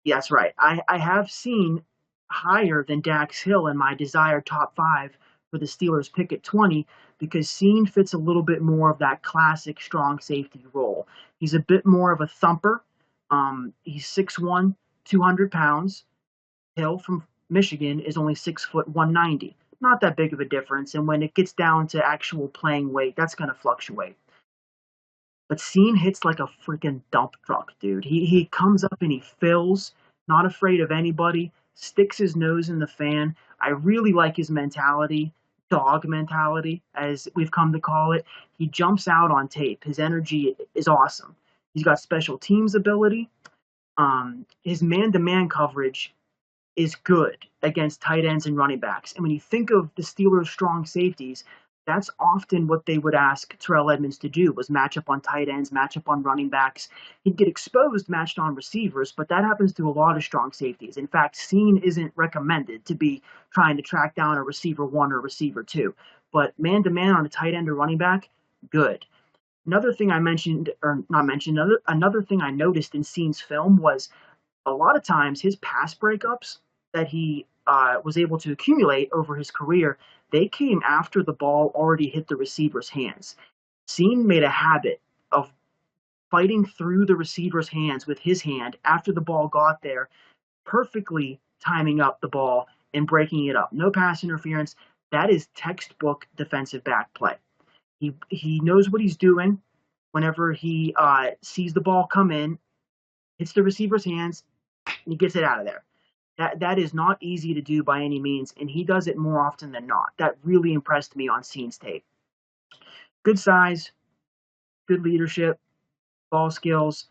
Yeah, that's right. I have seen higher than Jax Hill in my desired top 5 for the Steelers pick at 20 because Cine fits a little bit more of that classic strong safety role. He's a bit more of a thumper. He's 6'1", 200 pounds. Hill from Michigan is only 6 foot 190. Not that big of a difference, and when it gets down to actual playing weight, that's going to fluctuate. But Cine hits like a freaking dump truck, dude. He comes up and he fills, not afraid of anybody, sticks his nose in the fan. I really like his mentality, dog mentality, as we've come to call it. He jumps out on tape. His energy is awesome. He's got special teams ability. His man-to-man coverage is good against tight ends and running backs. And when you think of the Steelers' strong safeties, that's often what they would ask Terrell Edmonds to do, was match up on tight ends, match up on running backs. He'd get exposed matched on receivers, but that happens to a lot of strong safeties. In fact, Cine isn't recommended to be trying to track down a receiver 1 or receiver 2. But man-to-man on a tight end or running back, good. Another thing I mentioned, or not mentioned, another thing I noticed in Cine's film was a lot of times his pass breakups that he was able to accumulate over his career, they came after the ball already hit the receiver's hands. Cine made a habit of fighting through the receiver's hands with his hand after the ball got there, perfectly timing up the ball and breaking it up. No pass interference. That is textbook defensive back play. He knows what he's doing whenever he sees the ball come in, hits the receiver's hands, and he gets it out of there. That is not easy to do by any means, and he does it more often than not. That really impressed me on Scene's tape. Good size, good leadership, ball skills.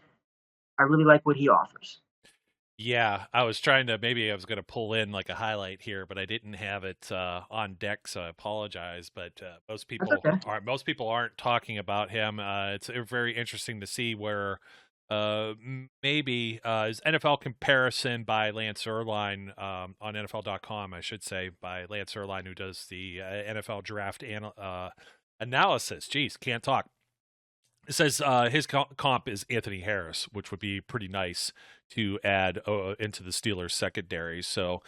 I really like what he offers. Yeah, I was trying to, maybe I was going to pull in like a highlight here, but I didn't have it on deck, so I apologize. But most people aren't talking about him. It's very interesting to see where maybe his NFL comparison by Lance Erline on NFL.com, I should say, by Lance Erline, who does the NFL draft analysis. Jeez, can't talk. It says his comp is Anthony Harris, which would be pretty nice to add into the Steelers secondary. So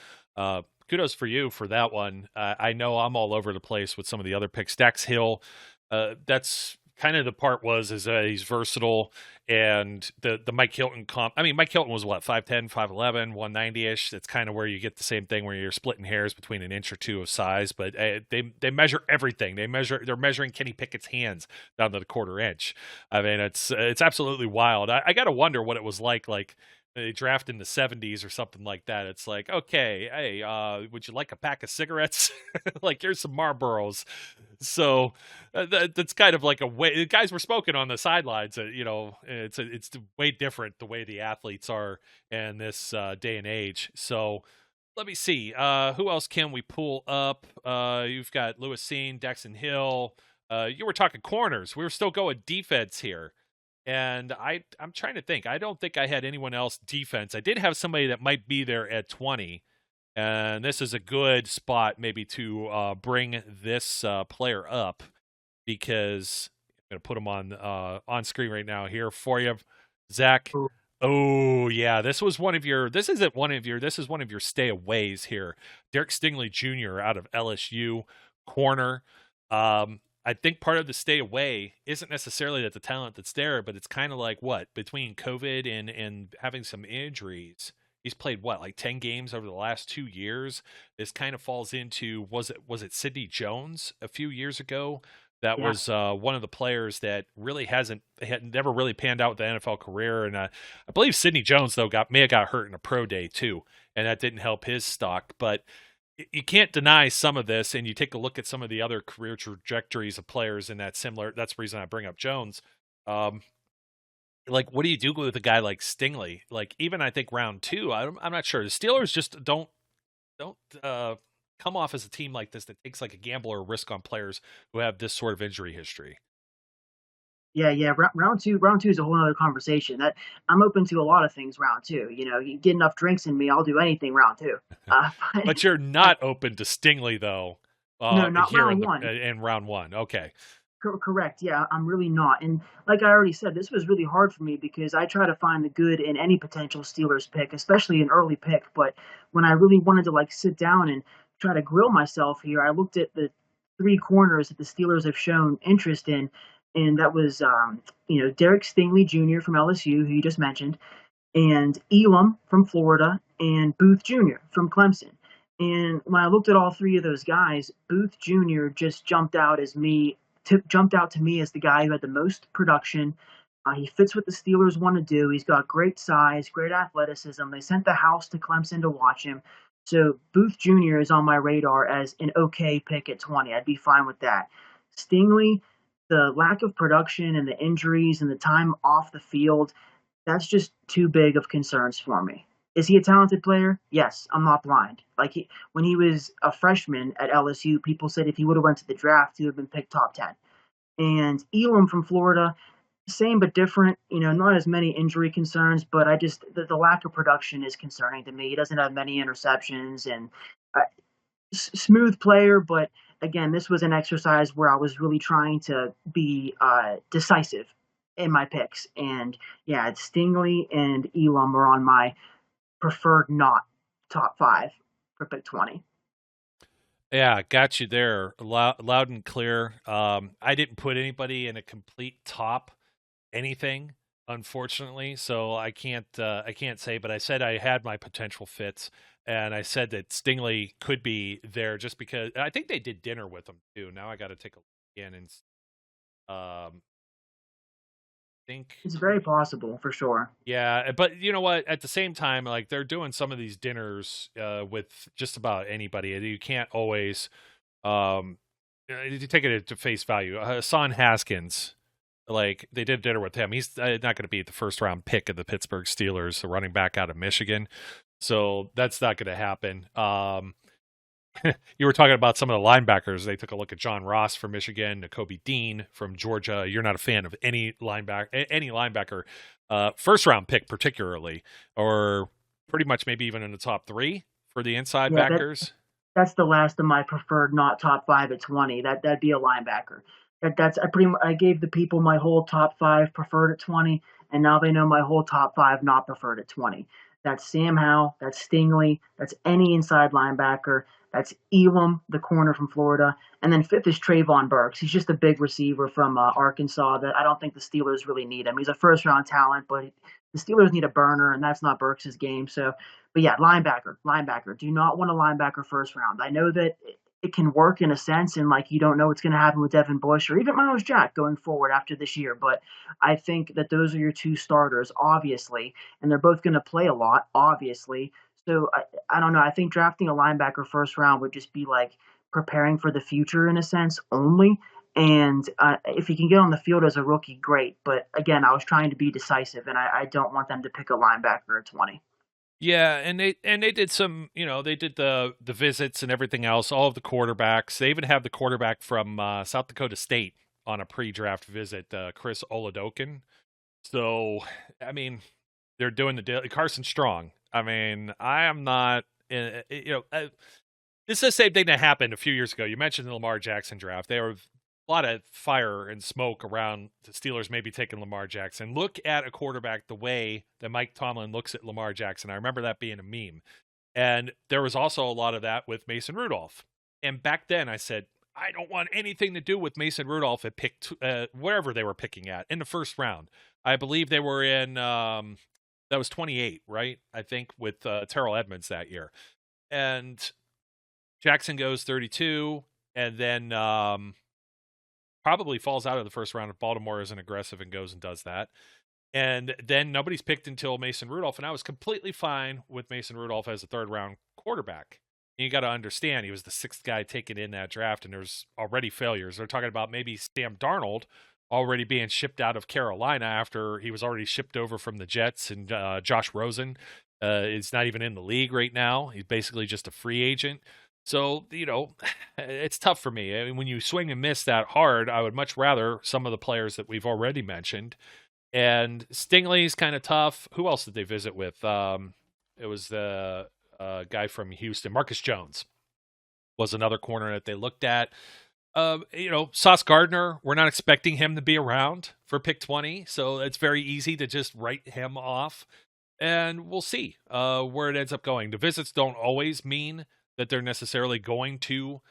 kudos for you for that one. I know I'm all over the place with some of the other picks. Jax Hill, that's kind of the part is he's versatile, and the Mike Hilton comp. I mean, Mike Hilton was what, 5'10", 5'11", 190-ish. That's kind of where you get the same thing where you're splitting hairs between an inch or two of size. But they measure everything. They're measuring Kenny Pickett's hands down to the quarter inch. I mean, it's absolutely wild. I got to wonder what it was like they draft in the 70s or something like that. It's like, okay, hey, would you like a pack of cigarettes? Like, here's some Marlboros. So that's kind of like a way the guys were smoking on the sidelines. It's way different the way the athletes are in this day and age. So let me see. Who else can we pull up? You've got Lewis Seen, Jackson Hill. You were talking corners. We were still going defense here. And I'm trying to think. I don't think I had anyone else defense. I did have somebody that might be there at 20. And this is a good spot maybe to bring this player up, because I'm going to put him on screen right now here for you, Zach. Oh yeah, this is one of your stay aways here. Derek Stingley Jr. out of LSU, corner. I think part of the stay away isn't necessarily that the talent that's there, but it's kind of like between COVID and having some injuries. He's played like 10 games over the last 2 years. This kind of falls into, was it Sidney Jones a few years ago? That was one of the players that really had never really panned out with the NFL career. And I believe Sidney Jones, though, may have got hurt in a pro day too, and that didn't help his stock. But you can't deny some of this, and you take a look at some of the other career trajectories of players in that similar. That's the reason I bring up Jones. Like, what do you do with a guy like Stingley? Like, even I think round 2, I'm not sure. The Steelers just don't come off as a team like this that takes like a gamble or a risk on players who have this sort of injury history. Yeah. Round two is a whole other conversation. That I'm open to a lot of things. Round 2, you get enough drinks in me, I'll do anything round 2. But you're not open to Stingley though. No, not round 1. In round 1, okay. Correct. Yeah, I'm really not. And like I already said, this was really hard for me because I try to find the good in any potential Steelers pick, especially an early pick. But when I really wanted to sit down and try to grill myself here, I looked at the 3 corners that the Steelers have shown interest in. And that was, Derek Stingley Jr. from LSU, who you just mentioned, and Elam from Florida, and Booth Jr. from Clemson. And when I looked at all 3 of those guys, Booth Jr. just jumped out to me as the guy who had the most production. He fits what the Steelers want to do. He's got great size, great athleticism. They sent the house to Clemson to watch him. So Booth Jr. is on my radar as an okay pick at 20. I'd be fine with that. Stingley, the lack of production and the injuries and the time off the field, that's just too big of concerns for me. Is he a talented player? Yes, I'm not blind. When he was a freshman at LSU, people said if he would have went to the draft, he would have been picked top 10. And Elam from Florida, same but different. Not as many injury concerns, but the lack of production is concerning to me. He doesn't have many interceptions and smooth player, but again, this was an exercise where I was really trying to be decisive in my picks. And yeah, Stingley and Elam are on my preferred not top 5 for pick 20. Yeah, got you there. Loud and clear. I didn't put anybody in a complete top anything. unfortunately. So I can't say, but I said I had my potential fits, and I said that Stingley could be there just because I think they did dinner with him too. Now I got to take a look again and think It's very possible for sure. yeah, but you know what? At the same time, like they're doing some of these dinners with just about anybody. You can't always you take it to face value. Hassan Haskins, like they did dinner with him. He's not going to be the first round pick of the Pittsburgh Steelers, the running back out of Michigan. So that's not going to happen. You were talking about some of the linebackers. They took a look at John Ross from Michigan, Nakobe Dean from Georgia. You're not a fan of any linebacker, first round pick particularly, or pretty much maybe even in the top 3 for the inside backers. That's the last of my preferred not top 5 at 20. That'd be a linebacker. I gave the people my whole top 5 preferred at 20, and now they know my whole top 5 not preferred at 20. That's Sam Howell, that's Stingley, that's any inside linebacker, that's Elam, the corner from Florida, and then 5th is Trayvon Burks. He's just a big receiver from Arkansas that I don't think the Steelers really need him. He's a first-round talent, but the Steelers need a burner, and that's not Burks' game. So, but yeah, linebacker. Do not want a linebacker first round. I know that it can work in a sense, and like you don't know what's going to happen with Devin Bush or even Miles Jack going forward after this year. But I think that those are your 2 starters, obviously, and they're both going to play a lot, obviously. So I don't know. I think drafting a linebacker first round would just be like preparing for the future in a sense only. And if he can get on the field as a rookie, great. But again, I was trying to be decisive, and I don't want them to pick a linebacker at 20. Yeah, and they did some, they did the visits and everything else, all of the quarterbacks. They even have the quarterback from South Dakota State on a pre-draft visit, Chris Oladokin. So, I mean, they're doing the daily. Carson Strong. I mean, I am not, this is the same thing that happened a few years ago. You mentioned the Lamar Jackson draft. There were a lot of fire and smoke around the Steelers maybe taking Lamar Jackson. Look at a quarterback the way that Mike Tomlin looks at Lamar Jackson. I remember that being a meme. And there was also a lot of that with Mason Rudolph. And back then I said, I don't want anything to do with Mason Rudolph at pick wherever they were picking at in the first round. I believe they were in that was 28, right? I think with Terrell Edmonds that year. And Jackson goes 32 and then probably falls out of the first round if Baltimore isn't aggressive and goes and does that. And then nobody's picked until Mason Rudolph, and I was completely fine with Mason Rudolph as a third-round quarterback. And you got to understand, he was the 6th guy taken in that draft, and there's already failures. They're talking about maybe Sam Darnold already being shipped out of Carolina after he was already shipped over from the Jets, and Josh Rosen is not even in the league right now. He's basically just a free agent. So, it's tough for me. I mean, when you swing and miss that hard, I would much rather some of the players that we've already mentioned. And Stingley's kind of tough. Who else did they visit with? It was the guy from Houston. Marcus Jones was another corner that they looked at. Sauce Gardner, we're not expecting him to be around for pick 20. So it's very easy to just write him off. And we'll see where it ends up going. The visits don't always mean that they're necessarily going to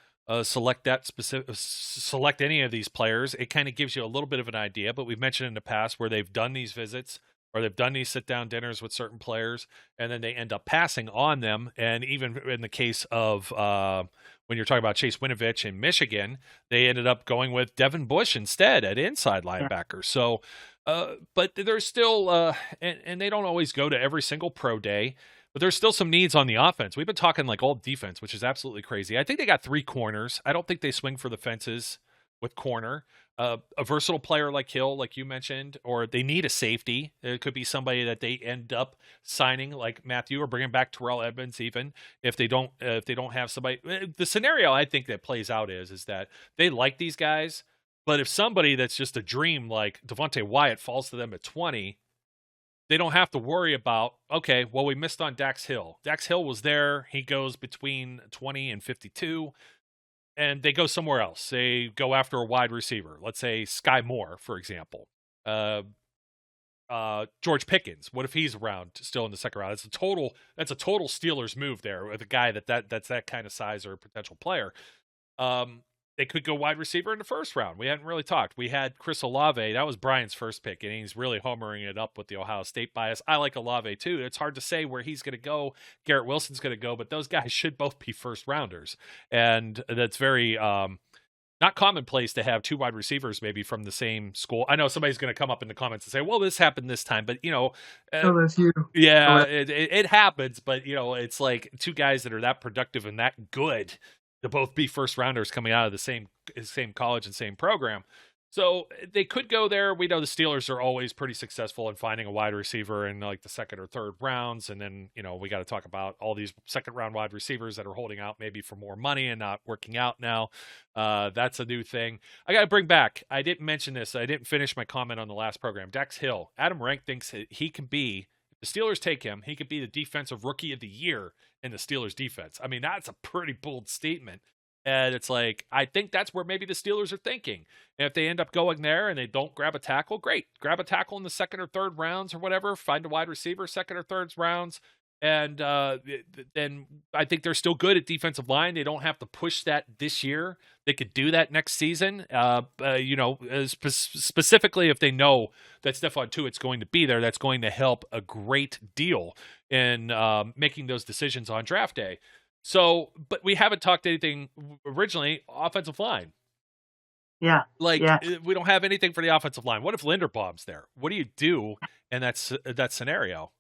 select any of these players. It kind of gives you a little bit of an idea, but we've mentioned in the past where they've done these visits or they've done these sit-down dinners with certain players, and then they end up passing on them. And even in the case of when you're talking about Chase Winovich in Michigan, they ended up going with Devin Bush instead at inside linebacker. So, but there's still, and they don't always go to every single pro day, but there's still some needs on the offense. We've been talking like all defense, which is absolutely crazy. I think they got 3 corners. I don't think they swing for the fences with corner. A versatile player like Hill, like you mentioned, or they need a safety. It could be somebody that they end up signing, like Matthew, or bringing back Terrell Edmonds. Even if they don't have somebody, the scenario I think that plays out is that they like these guys, but if somebody that's just a dream like Devonte Wyatt falls to them at 20. They don't have to worry about, okay, well, we missed on Jax Hill. Jax Hill was there. He goes between 20 and 52, and they go somewhere else. They go after a wide receiver. Let's say Sky Moore, for example. George Pickens. What if he's around still in the second round? That's a total Steelers move there with a guy that's that kind of size or potential player. they could go wide receiver in the first round. We hadn't really talked. We had Chris Olave. That was Brian's first pick, and he's really homering it up with the Ohio State bias. I like Olave too. It's hard to say where he's going to go. Garrett Wilson's going to go, but those guys should both be first rounders. And that's very not commonplace to have 2 wide receivers maybe from the same school. I know somebody's going to come up in the comments and say, well, this happened this time, but LSU. Yeah, it happens, but it's like 2 guys that are that productive and that good to both be first rounders coming out of the same college and same program. So they could go there. We know the Steelers are always pretty successful in finding a wide receiver in like the second or third rounds. And then, we got to talk about all these second round wide receivers that are holding out maybe for more money and not working out now. That's a new thing. I got to bring back, I didn't mention this. I didn't finish my comment on the last program. Jax Hill. Adam Rank thinks he can be, if the Steelers take him, he could be the defensive rookie of the year in the Steelers defense. I mean, that's a pretty bold statement. And it's like, I think that's where maybe the Steelers are thinking. And if they end up going there and they don't grab a tackle, great. Grab a tackle in the second or third rounds or whatever. Find a wide receiver, second or third rounds. And then I think they're still good at defensive line. They don't have to push that this year. They could do that next season. Specifically if they know that Stephon Tuitt's going to be there, that's going to help a great deal in making those decisions on draft day. So, but we haven't talked anything originally, offensive line. Yeah. We don't have anything for the offensive line. What if Linderbaum's there? What do you do in that scenario?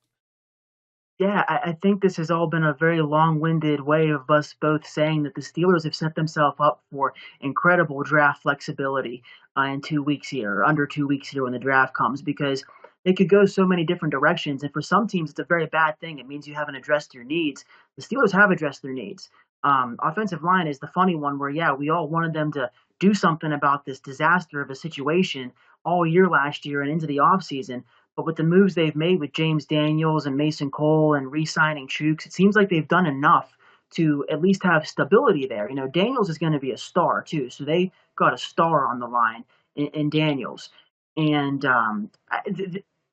Yeah, I think this has all been a very long-winded way of us both saying that the Steelers have set themselves up for incredible draft flexibility in 2 weeks here, or under 2 weeks here when the draft comes, because they could go so many different directions. And for some teams, it's a very bad thing. It means you haven't addressed your needs. The Steelers have addressed their needs. Offensive line is the funny one where, we all wanted them to do something about this disaster of a situation all year last year and into the offseason. But with the moves they've made with James Daniels and Mason Cole and re-signing Chooks, it seems like they've done enough to at least have stability there. Daniels is going to be a star too. So they got a star on the line in Daniels. And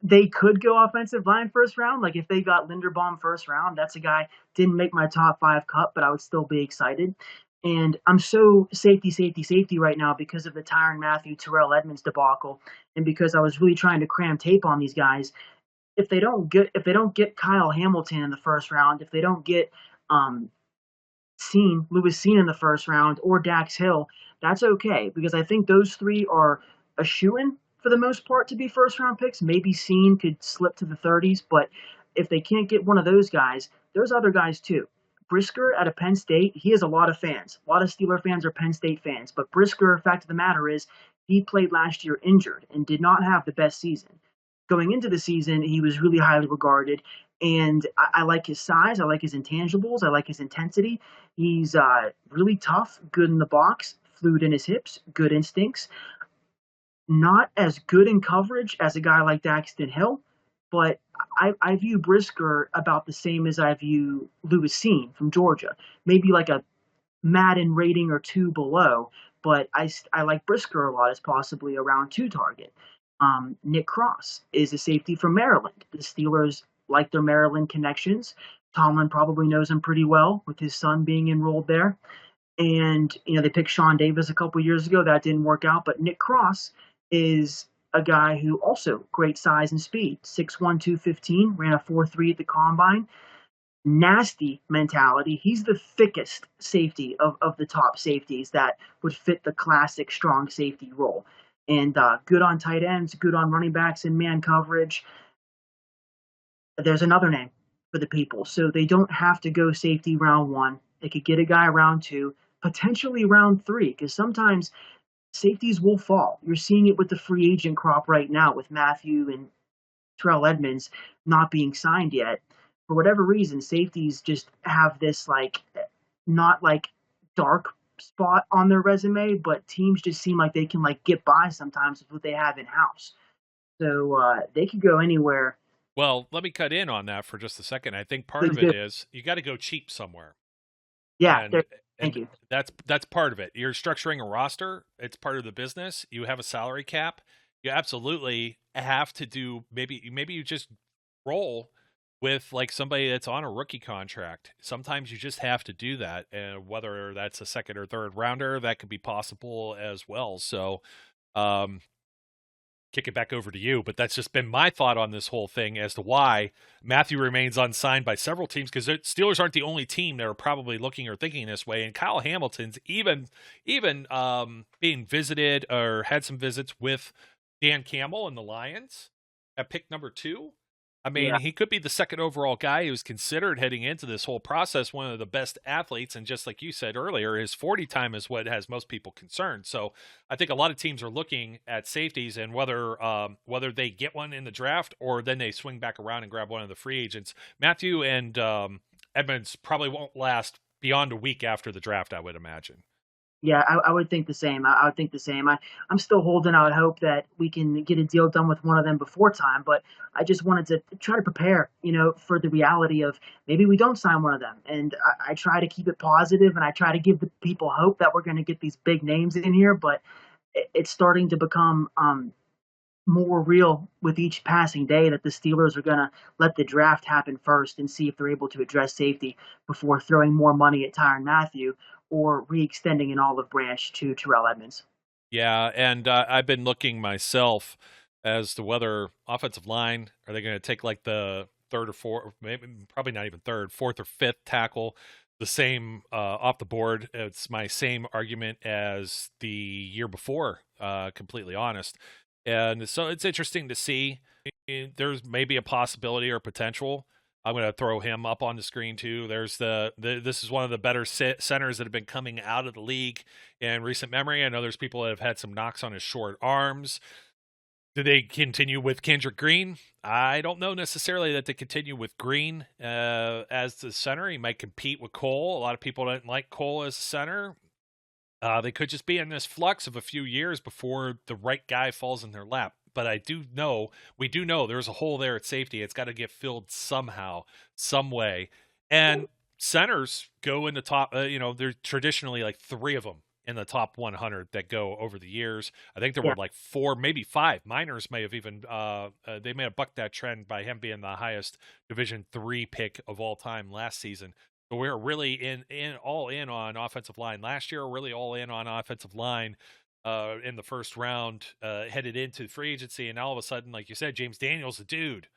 they could go offensive line first round. Like if they got Linderbaum first round, that's a guy, didn't make my top 5 cut, but I would still be excited. And I'm so safety right now because of the Tyrann Mathieu, Terrell Edmonds debacle, and because I was really trying to cram tape on these guys. If they don't get Kyle Hamilton in the first round, if they don't get Lewis Cine in the first round or Jax Hill, that's okay because I think those 3 are a shoo-in for the most part to be first round picks. Maybe Cine could slip to the 30s, but if they can't get one of those guys, there's other guys too. Brisker out of Penn State, he has a lot of fans. A lot of Steeler fans are Penn State fans, but Brisker, fact of the matter is, he played last year injured and did not have the best season. Going into the season, he was really highly regarded, and I like his size, I like his intangibles, I like his intensity. He's really tough, good in the box, fluid in his hips, good instincts. Not as good in coverage as a guy like Daxton Hill, but I view Brisker about the same as I view Lewis Cine from Georgia. Maybe like a Madden rating or 2 below, but I like Brisker a lot as possibly a round 2 target. Nick Cross is a safety from Maryland. The Steelers like their Maryland connections. Tomlin probably knows him pretty well with his son being enrolled there. And, they picked Sean Davis a couple years ago. That didn't work out, but Nick Cross is a guy who also great size and speed, 6'1", 215, ran a 4.3 at the combine. Nasty mentality. He's the thickest safety of the top safeties that would fit the classic strong safety role. And good on tight ends, good on running backs and man coverage. There's another name for the people. So they don't have to go safety round 1. They could get a guy round 2, potentially round 3, because sometimes safeties will fall. You're seeing it with the free agent crop right now with Mathieu and Terrell Edmonds not being signed yet. For whatever reason, safeties just have this not dark spot on their resume, but teams just seem like they can get by sometimes with what they have in house. So they could go anywhere. Well, let me cut in on that for just a second. I think part of it is you got to go cheap somewhere. Yeah. Thank you. That's part of it. You're structuring a roster. It's part of the business. You have a salary cap. You absolutely have to do maybe you just roll with like somebody that's on a rookie contract. Sometimes you just have to do that, and whether that's a second or third rounder, that could be possible as well. So, um, kick it back over to you, but that's just been my thought on this whole thing as to why Matthew remains unsigned by several teams, because the Steelers aren't the only team that are probably looking or thinking this way. And Kyle Hamilton's even being visited or had some visits with Dan Campbell and the Lions at pick number 2. I mean, Yeah. he could be the second overall guy who was considered heading into this whole process, one of the best athletes. And just like you said earlier, his 40 time is what has most people concerned. So I think a lot of teams are looking at safeties and whether they get one in the draft or then they swing back around and grab one of the free agents. Matthew and Edmonds probably won't last beyond a week after the draft, I would imagine. Yeah, I would think the same. I would think the same. I'm still holding out hope that we can get a deal done with one of them before time, but I just wanted to try to prepare, for the reality of maybe we don't sign one of them. And I try to keep it positive, and I try to give the people hope that we're going to get these big names in here, but it's starting to become more real with each passing day that the Steelers are going to let the draft happen first and see if they're able to address safety before throwing more money at Tyrann Mathieu or re-extending an olive branch to Terrell Edmonds. Yeah, and I've been looking myself as to whether offensive line, are they going to take like the third or fourth, maybe probably not even third, fourth or fifth tackle, the same off the board. It's my same argument as the year before, completely honest. And so it's interesting to see. There's maybe a possibility or potential. I'm going to throw him up on the screen too. There's this is one of the better centers that have been coming out of the league in recent memory. I know there's people that have had some knocks on his short arms. Do they continue with Kendrick Green? I don't know necessarily that they continue with Green as the center. He might compete with Cole. A lot of people don't like Cole as a center. They could just be in this flux of a few years before the right guy falls in their lap. But we do know there's a hole there at safety. It's got to get filled somehow, some way. And centers go in the top, there's traditionally like 3 of them in the top 100 that go over the years. I think there were like 4, maybe 5. Miners may have even, they may have bucked that trend by him being the highest Division III pick of all time last season. But we're really all in on offensive line last year. Really all in on offensive line in the first round, headed into free agency, and all of a sudden, like you said, James Daniels, a dude.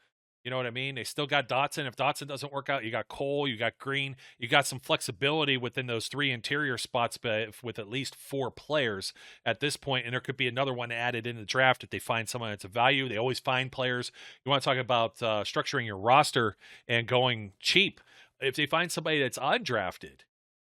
You know what I mean? They still got Dotson. If Dotson doesn't work out, you got Cole, you got Green, you got some flexibility within those 3 interior spots, but with at least 4 players at this point, and there could be another one added in the draft if they find someone that's of value. They always find players. You want to talk about structuring your roster and going cheap. If they find somebody that's undrafted,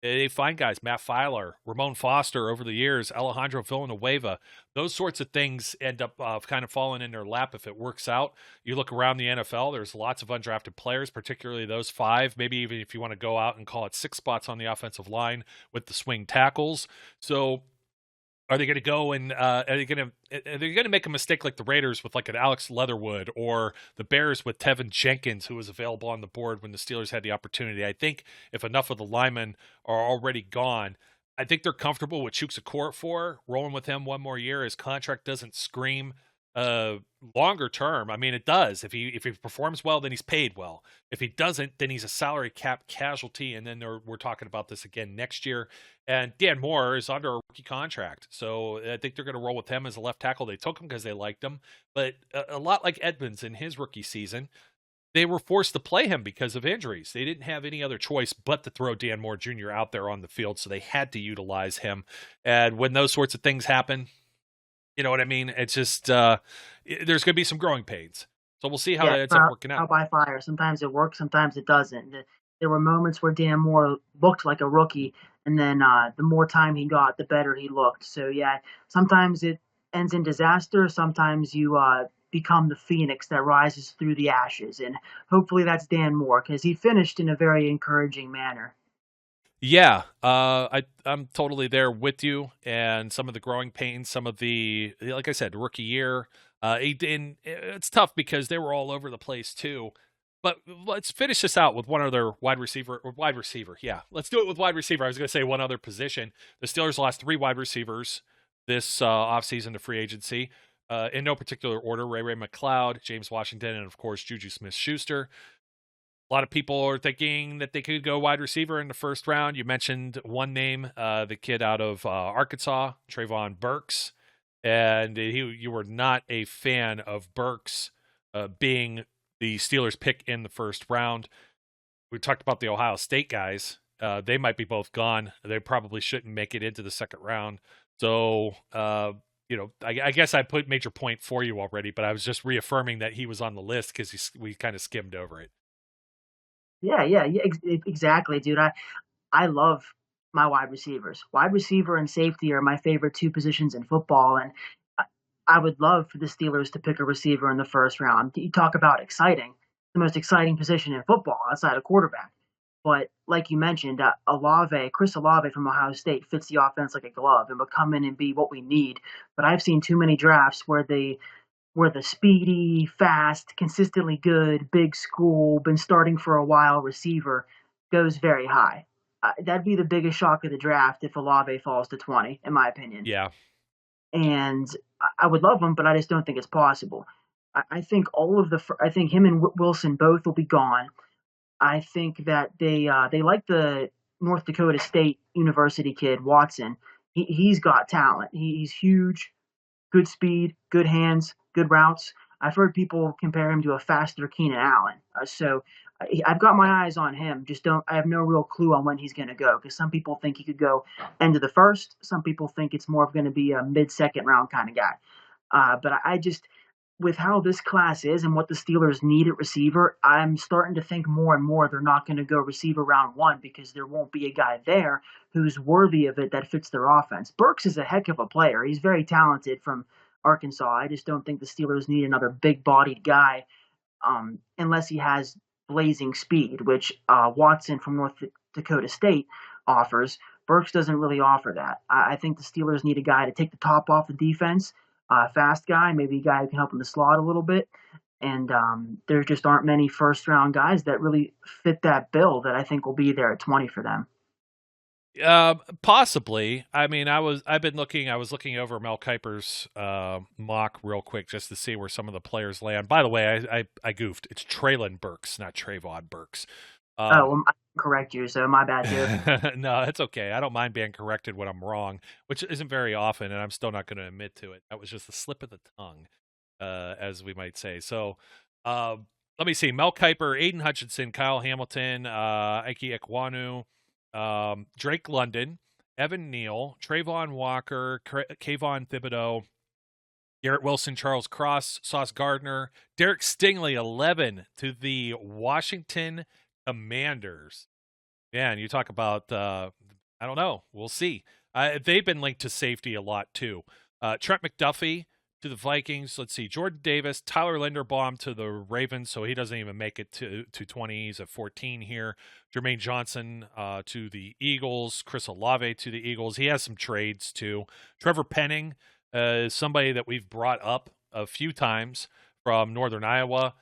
they find guys, Matt Filer, Ramon Foster over the years, Alejandro Villanueva, those sorts of things end up kind of falling in their lap if it works out. You look around the NFL, there's lots of undrafted players, particularly those 5, maybe even if you want to go out and call it 6 spots on the offensive line with the swing tackles. So are they going to go and are they going to make a mistake like the Raiders with like an Alex Leatherwood, or the Bears with Tevin Jenkins, who was available on the board when the Steelers had the opportunity? I think if enough of the linemen are already gone, I think they're comfortable with Chuks Okorafor, rolling with him one more year. His contract doesn't scream longer term. I mean, it does. If he performs well, then he's paid well. If he doesn't, then he's a salary cap casualty. And then we're talking about this again next year. And Dan Moore is under a rookie contract, so I think they're going to roll with him as a left tackle. They took him because they liked him, but a lot like Edmonds in his rookie season, they were forced to play him because of injuries. They didn't have any other choice but to throw Dan Moore Jr. out there on the field, so they had to utilize him. And when those sorts of things happen, you know what I mean? It's just there's going to be some growing pains. So we'll see how that ends up working out. How by fire. Sometimes it works, sometimes it doesn't. There were moments where Dan Moore looked like a rookie, and then the more time he got, the better he looked. So, yeah, sometimes it ends in disaster. Sometimes you become the phoenix that rises through the ashes. And hopefully that's Dan Moore, because he finished in a very encouraging manner. Yeah, I'm totally there with you. And some of the growing pains, some of the, like I said, rookie year, and it's tough because they were all over the place too. But let's finish this out with one other wide receiver. Yeah, let's do it with wide receiver. I was going to say one other position. The Steelers lost 3 wide receivers this offseason to free agency. In no particular order: Ray McCloud, James Washington, and of course Juju Smith-Schuster. A lot of people are thinking that they could go wide receiver in the first round. You mentioned one name, the kid out of Arkansas, Trayvon Burks, and you were not a fan of Burks being the Steelers pick in the first round. We talked about the Ohio State guys. They might be both gone. They probably shouldn't make it into the second round. So, I guess I made your point for you already, but I was just reaffirming that he was on the list because we kind of skimmed over it. Yeah, exactly, dude. I love my wide receivers. Wide receiver and safety are my favorite two positions in football, and I would love for the Steelers to pick a receiver in the first round. You talk about exciting, the most exciting position in football outside of quarterback. But like you mentioned, Chris Olave from Ohio State fits the offense like a glove and will come in and be what we need. But I've seen too many drafts where the speedy, fast, consistently good, big school, been starting for a while receiver goes very high. That'd be the biggest shock of the draft if Olave falls to 20, in my opinion. Yeah. And I would love him, but I just don't think it's possible. I think I think him and Wilson both will be gone. I think that they like the North Dakota State University kid, Woodson. He's got talent. He's huge, good speed, good hands, good routes. I've heard people compare him to a faster Keenan Allen. So I've got my eyes on him. I have no real clue on when he's going to go, because some people think he could go end of the first. Some people think it's more going to be a mid-second round kind of guy. But I just, with how this class is and what the Steelers need at receiver, I'm starting to think more and more they're not going to go receiver round one, because there won't be a guy there who's worthy of it that fits their offense. Burks is a heck of a player. He's very talented from Arkansas. I just don't think the Steelers need another big-bodied guy unless he has blazing speed, which Woodson from North Dakota State offers. Burks doesn't really offer that. I think the Steelers need a guy to take the top off the defense, fast guy, maybe a guy who can help in the slot a little bit. And there just aren't many first-round guys that really fit that bill that I think will be there at 20 for them. Possibly. I mean, I was looking over Mel Kiper's mock real quick just to see where some of the players land. By the way, I goofed. It's Traylon Burks, not Trayvon Burks. Well, I correct you, so my bad, too. No, it's okay. I don't mind being corrected when I'm wrong, which isn't very often, and I'm still not going to admit to it. That was just a slip of the tongue, as we might say. So, let me see. Mel Kiper, Aiden Hutchinson, Kyle Hamilton, Ike Ekwonu, Drake London, Evan Neal, Trayvon Walker, Kayvon Thibodeau, Garrett Wilson, Charles Cross, Sauce Gardner, Derek Stingley, 11 to the Washington Commanders. Yeah, and you talk about, I don't know, we'll see. They've been linked to safety a lot too. Trent McDuffie to the Vikings. Let's see, Jordan Davis, Tyler Linderbaum to the Ravens, so he doesn't even make it to 20. He's at 14 here. Jermaine Johnson to the Eagles. Chris Olave to the Eagles. He has some trades too. Trevor Penning is somebody that we've brought up a few times from Northern Iowa.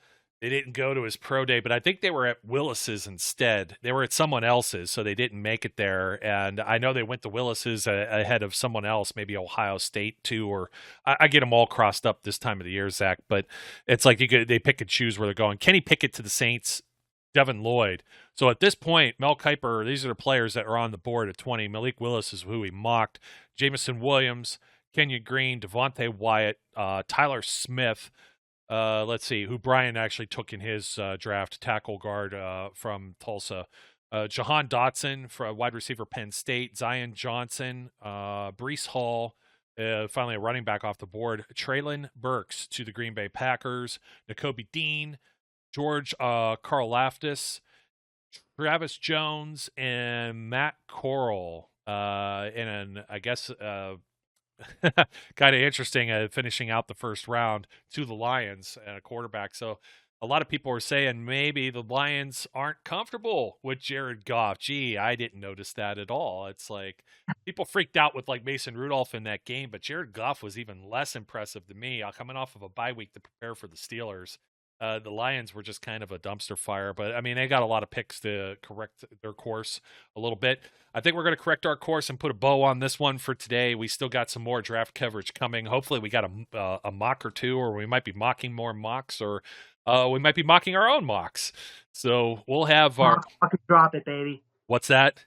They didn't go to his pro day, but I think they were at Willis's instead. They were at someone else's, so they didn't make it there. And I know they went to Willis's ahead of someone else, maybe Ohio State too, or I get them all crossed up this time of the year, Zach. But it's like they pick and choose where they're going. Kenny Pickett to the Saints, Devin Lloyd. So at this point, Mel Kiper, these are the players that are on the board at 20. Malik Willis is who he mocked. Jamison Williams, Kenyon Green, Devonte Wyatt, Tyler Smith. Let's see, who Brian actually took in his draft, tackle guard from Tulsa. Jahan Dotson, for wide receiver, Penn State. Zion Johnson, Breece Hall, finally a running back off the board. Traylon Burks to the Green Bay Packers. Nakobe Dean, George Karlaftis, Travis Jones, and Matt Corral. And I guess kind of interesting finishing out the first round to the Lions and a quarterback. So a lot of people are saying maybe the Lions aren't comfortable with Jared Goff. Gee, I didn't notice that at all. It's like people freaked out with like Mason Rudolph in that game, but Jared Goff was even less impressive to me. Coming off of a bye week to prepare for the Steelers. The Lions were just kind of a dumpster fire, but I mean, they got a lot of picks to correct their course a little bit. I think we're going to correct our course and put a bow on this one for today. We still got some more draft coverage coming. Hopefully we got a mock or two, or we might be mocking more mocks, or we might be mocking our own mocks. So we'll have our Mock, and drop it, baby. What's that?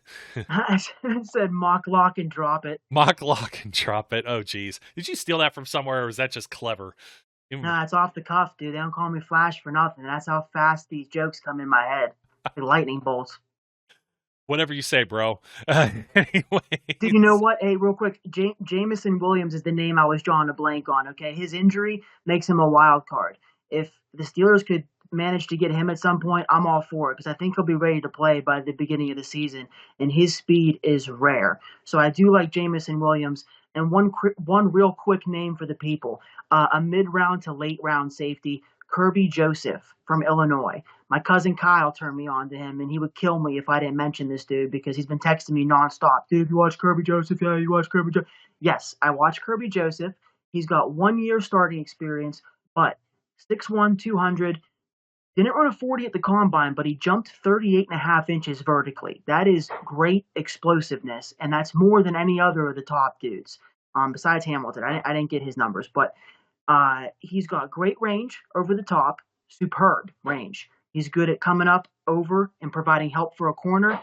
I said mock, lock, and drop it. Mock, lock, and drop it. Oh, geez. Did you steal that from somewhere, or was that just clever? Nah, it's off the cuff, dude. They don't call me Flash for nothing. That's how fast these jokes come in my head. They're lightning bolts. Whatever you say, bro. Anyway. Did you know what? Hey, real quick, Jamison Williams is the name I was drawing a blank on, okay? His injury makes him a wild card. If the Steelers could manage to get him at some point, I'm all for it because I think he'll be ready to play by the beginning of the season, and his speed is rare. So I do like Jamison Williams. And one real quick name for the people, a mid-round to late-round safety, Kirby Joseph from Illinois. My cousin Kyle turned me on to him, and he would kill me if I didn't mention this dude because he's been texting me nonstop. Dude, you watch Kirby Joseph? Yeah, you watch Kirby Joseph? Yes, I watch Kirby Joseph. He's got 1 year starting experience, but 6'1", 200, didn't run a 40 at the combine, but he jumped 38.5 inches vertically. That is great explosiveness, and that's more than any other of the top dudes, besides Hamilton. I didn't get his numbers, but he's got great range over the top, superb range. He's good at coming up over and providing help for a corner.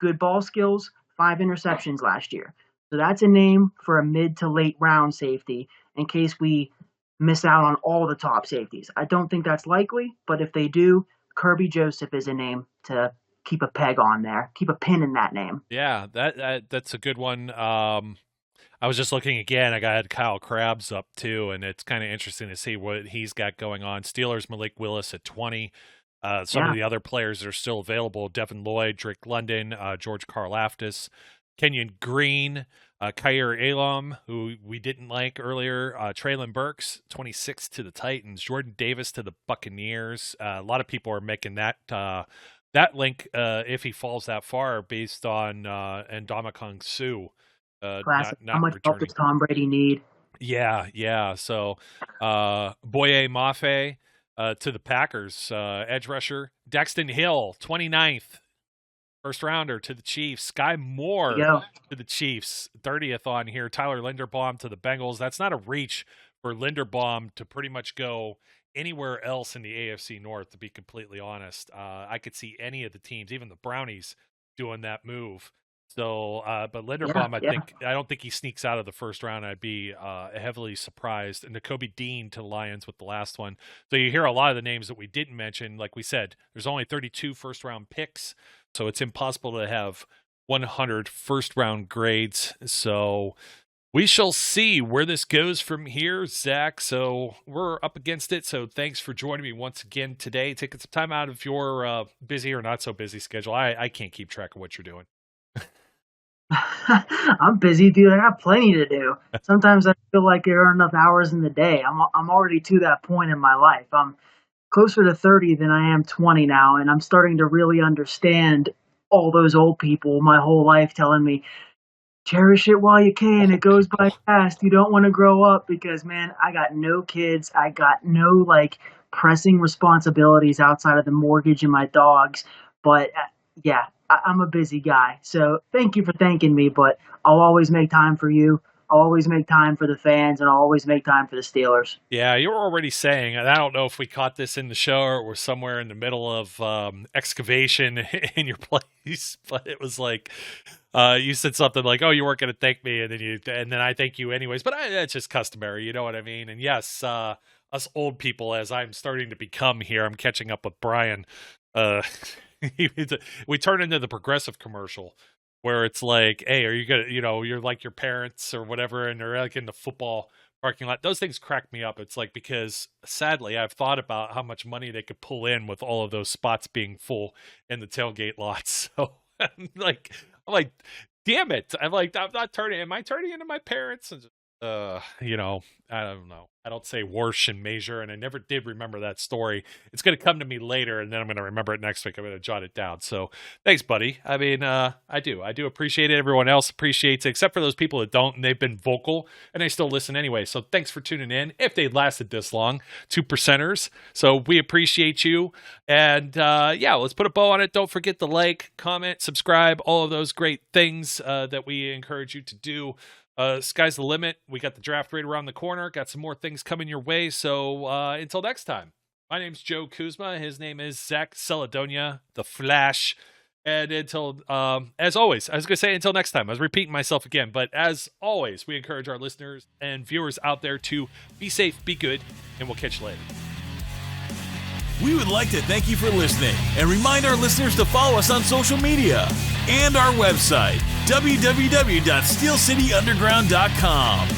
Good ball skills, 5 interceptions last year. So that's a name for a mid to late round safety in case we miss out on all the top safeties. I don't think that's likely, but if they do, Kirby Joseph is a name to keep a peg on there. Keep a pin in that name. Yeah, that's a good one. I was just looking again. I got Kyle Krabs up too, and it's kind of interesting to see what he's got going on. Steelers, Malik Willis at 20. Some of the other players that are still available: Devin Lloyd, Drake London, George Karlaftis, Kenyon Green, Kyer Elam, who we didn't like earlier, Trayvon Burks, 26 to the Titans, Jordan Davis to the Buccaneers. A lot of people are making that link if he falls that far based on Ndamukong Suh. Classic. Not How much help does Tom Brady need? Yeah. So Boye Mafe to the Packers, edge rusher. Daxton Hill, 29th. First rounder to the Chiefs. Sky Moore to the Chiefs. 30th on here. Tyler Linderbaum to the Bengals. That's not a reach for Linderbaum to pretty much go anywhere else in the AFC North, to be completely honest. I could see any of the teams, even the Brownies, doing that move. So, but Linderbaum, I don't think he sneaks out of the first round. I'd be heavily surprised. And Nakobe Dean to the Lions with the last one. So you hear a lot of the names that we didn't mention. Like we said, there's only 32 first-round picks, so it's impossible to have 100 first-round grades. So we shall see where this goes from here, Zach. So we're up against it. So thanks for joining me once again today, taking some time out of your busy or not so busy schedule. I can't keep track of what you're doing. I'm busy, dude. I got plenty to do. Sometimes I feel like there aren't enough hours in the day. I'm already to that point in my life. I'm closer to 30 than I am 20 now, and I'm starting to really understand all those old people my whole life telling me, cherish it while you can. It goes by fast. You don't want to grow up because, man, I got no kids. I got no, pressing responsibilities outside of the mortgage and my dogs. But, yeah, I'm a busy guy. So thank you for thanking me, but I'll always make time for you. I'll always make time for the fans, and I'll always make time for the Steelers. Yeah, you were already saying, and I don't know if we caught this in the show or we're somewhere in the middle of excavation in your place, but it was like you said something like, "Oh, you weren't going to thank me," and then I thank you anyways. But that's just customary, you know what I mean? And yes, us old people, as I'm starting to become here, I'm catching up with Brian. We turn into the Progressive commercial where it's like, hey, are you gonna, you're like your parents or whatever, and they're like in the football parking lot. Those things crack me up. It's like, because sadly I've thought about how much money they could pull in with all of those spots being full in the tailgate lots. So I'm like, damn it. I'm not turning. Am I turning into my parents? And I don't know. I don't say worse in measure, and I never did remember that story. It's going to come to me later, and then I'm going to remember it next week. I'm going to jot it down. So thanks, buddy. I mean, I do appreciate it. Everyone else appreciates it, except for those people that don't, and they've been vocal, and they still listen anyway. So thanks for tuning in. If they lasted this long, 2%ers. So we appreciate you. And let's put a bow on it. Don't forget to like, comment, subscribe, all of those great things that we encourage you to do. Sky's the limit. We got the draft right around the corner. Got some more things coming your way. So until next time. My name's Joe Kuzma. His name is Zach Celadonia, the Flash. And until, as always, I was going to say until next time. I was repeating myself again. But as always, we encourage our listeners and viewers out there to be safe, be good, and we'll catch you later. We would like to thank you for listening and remind our listeners to follow us on social media and our website, www.steelcityunderground.com.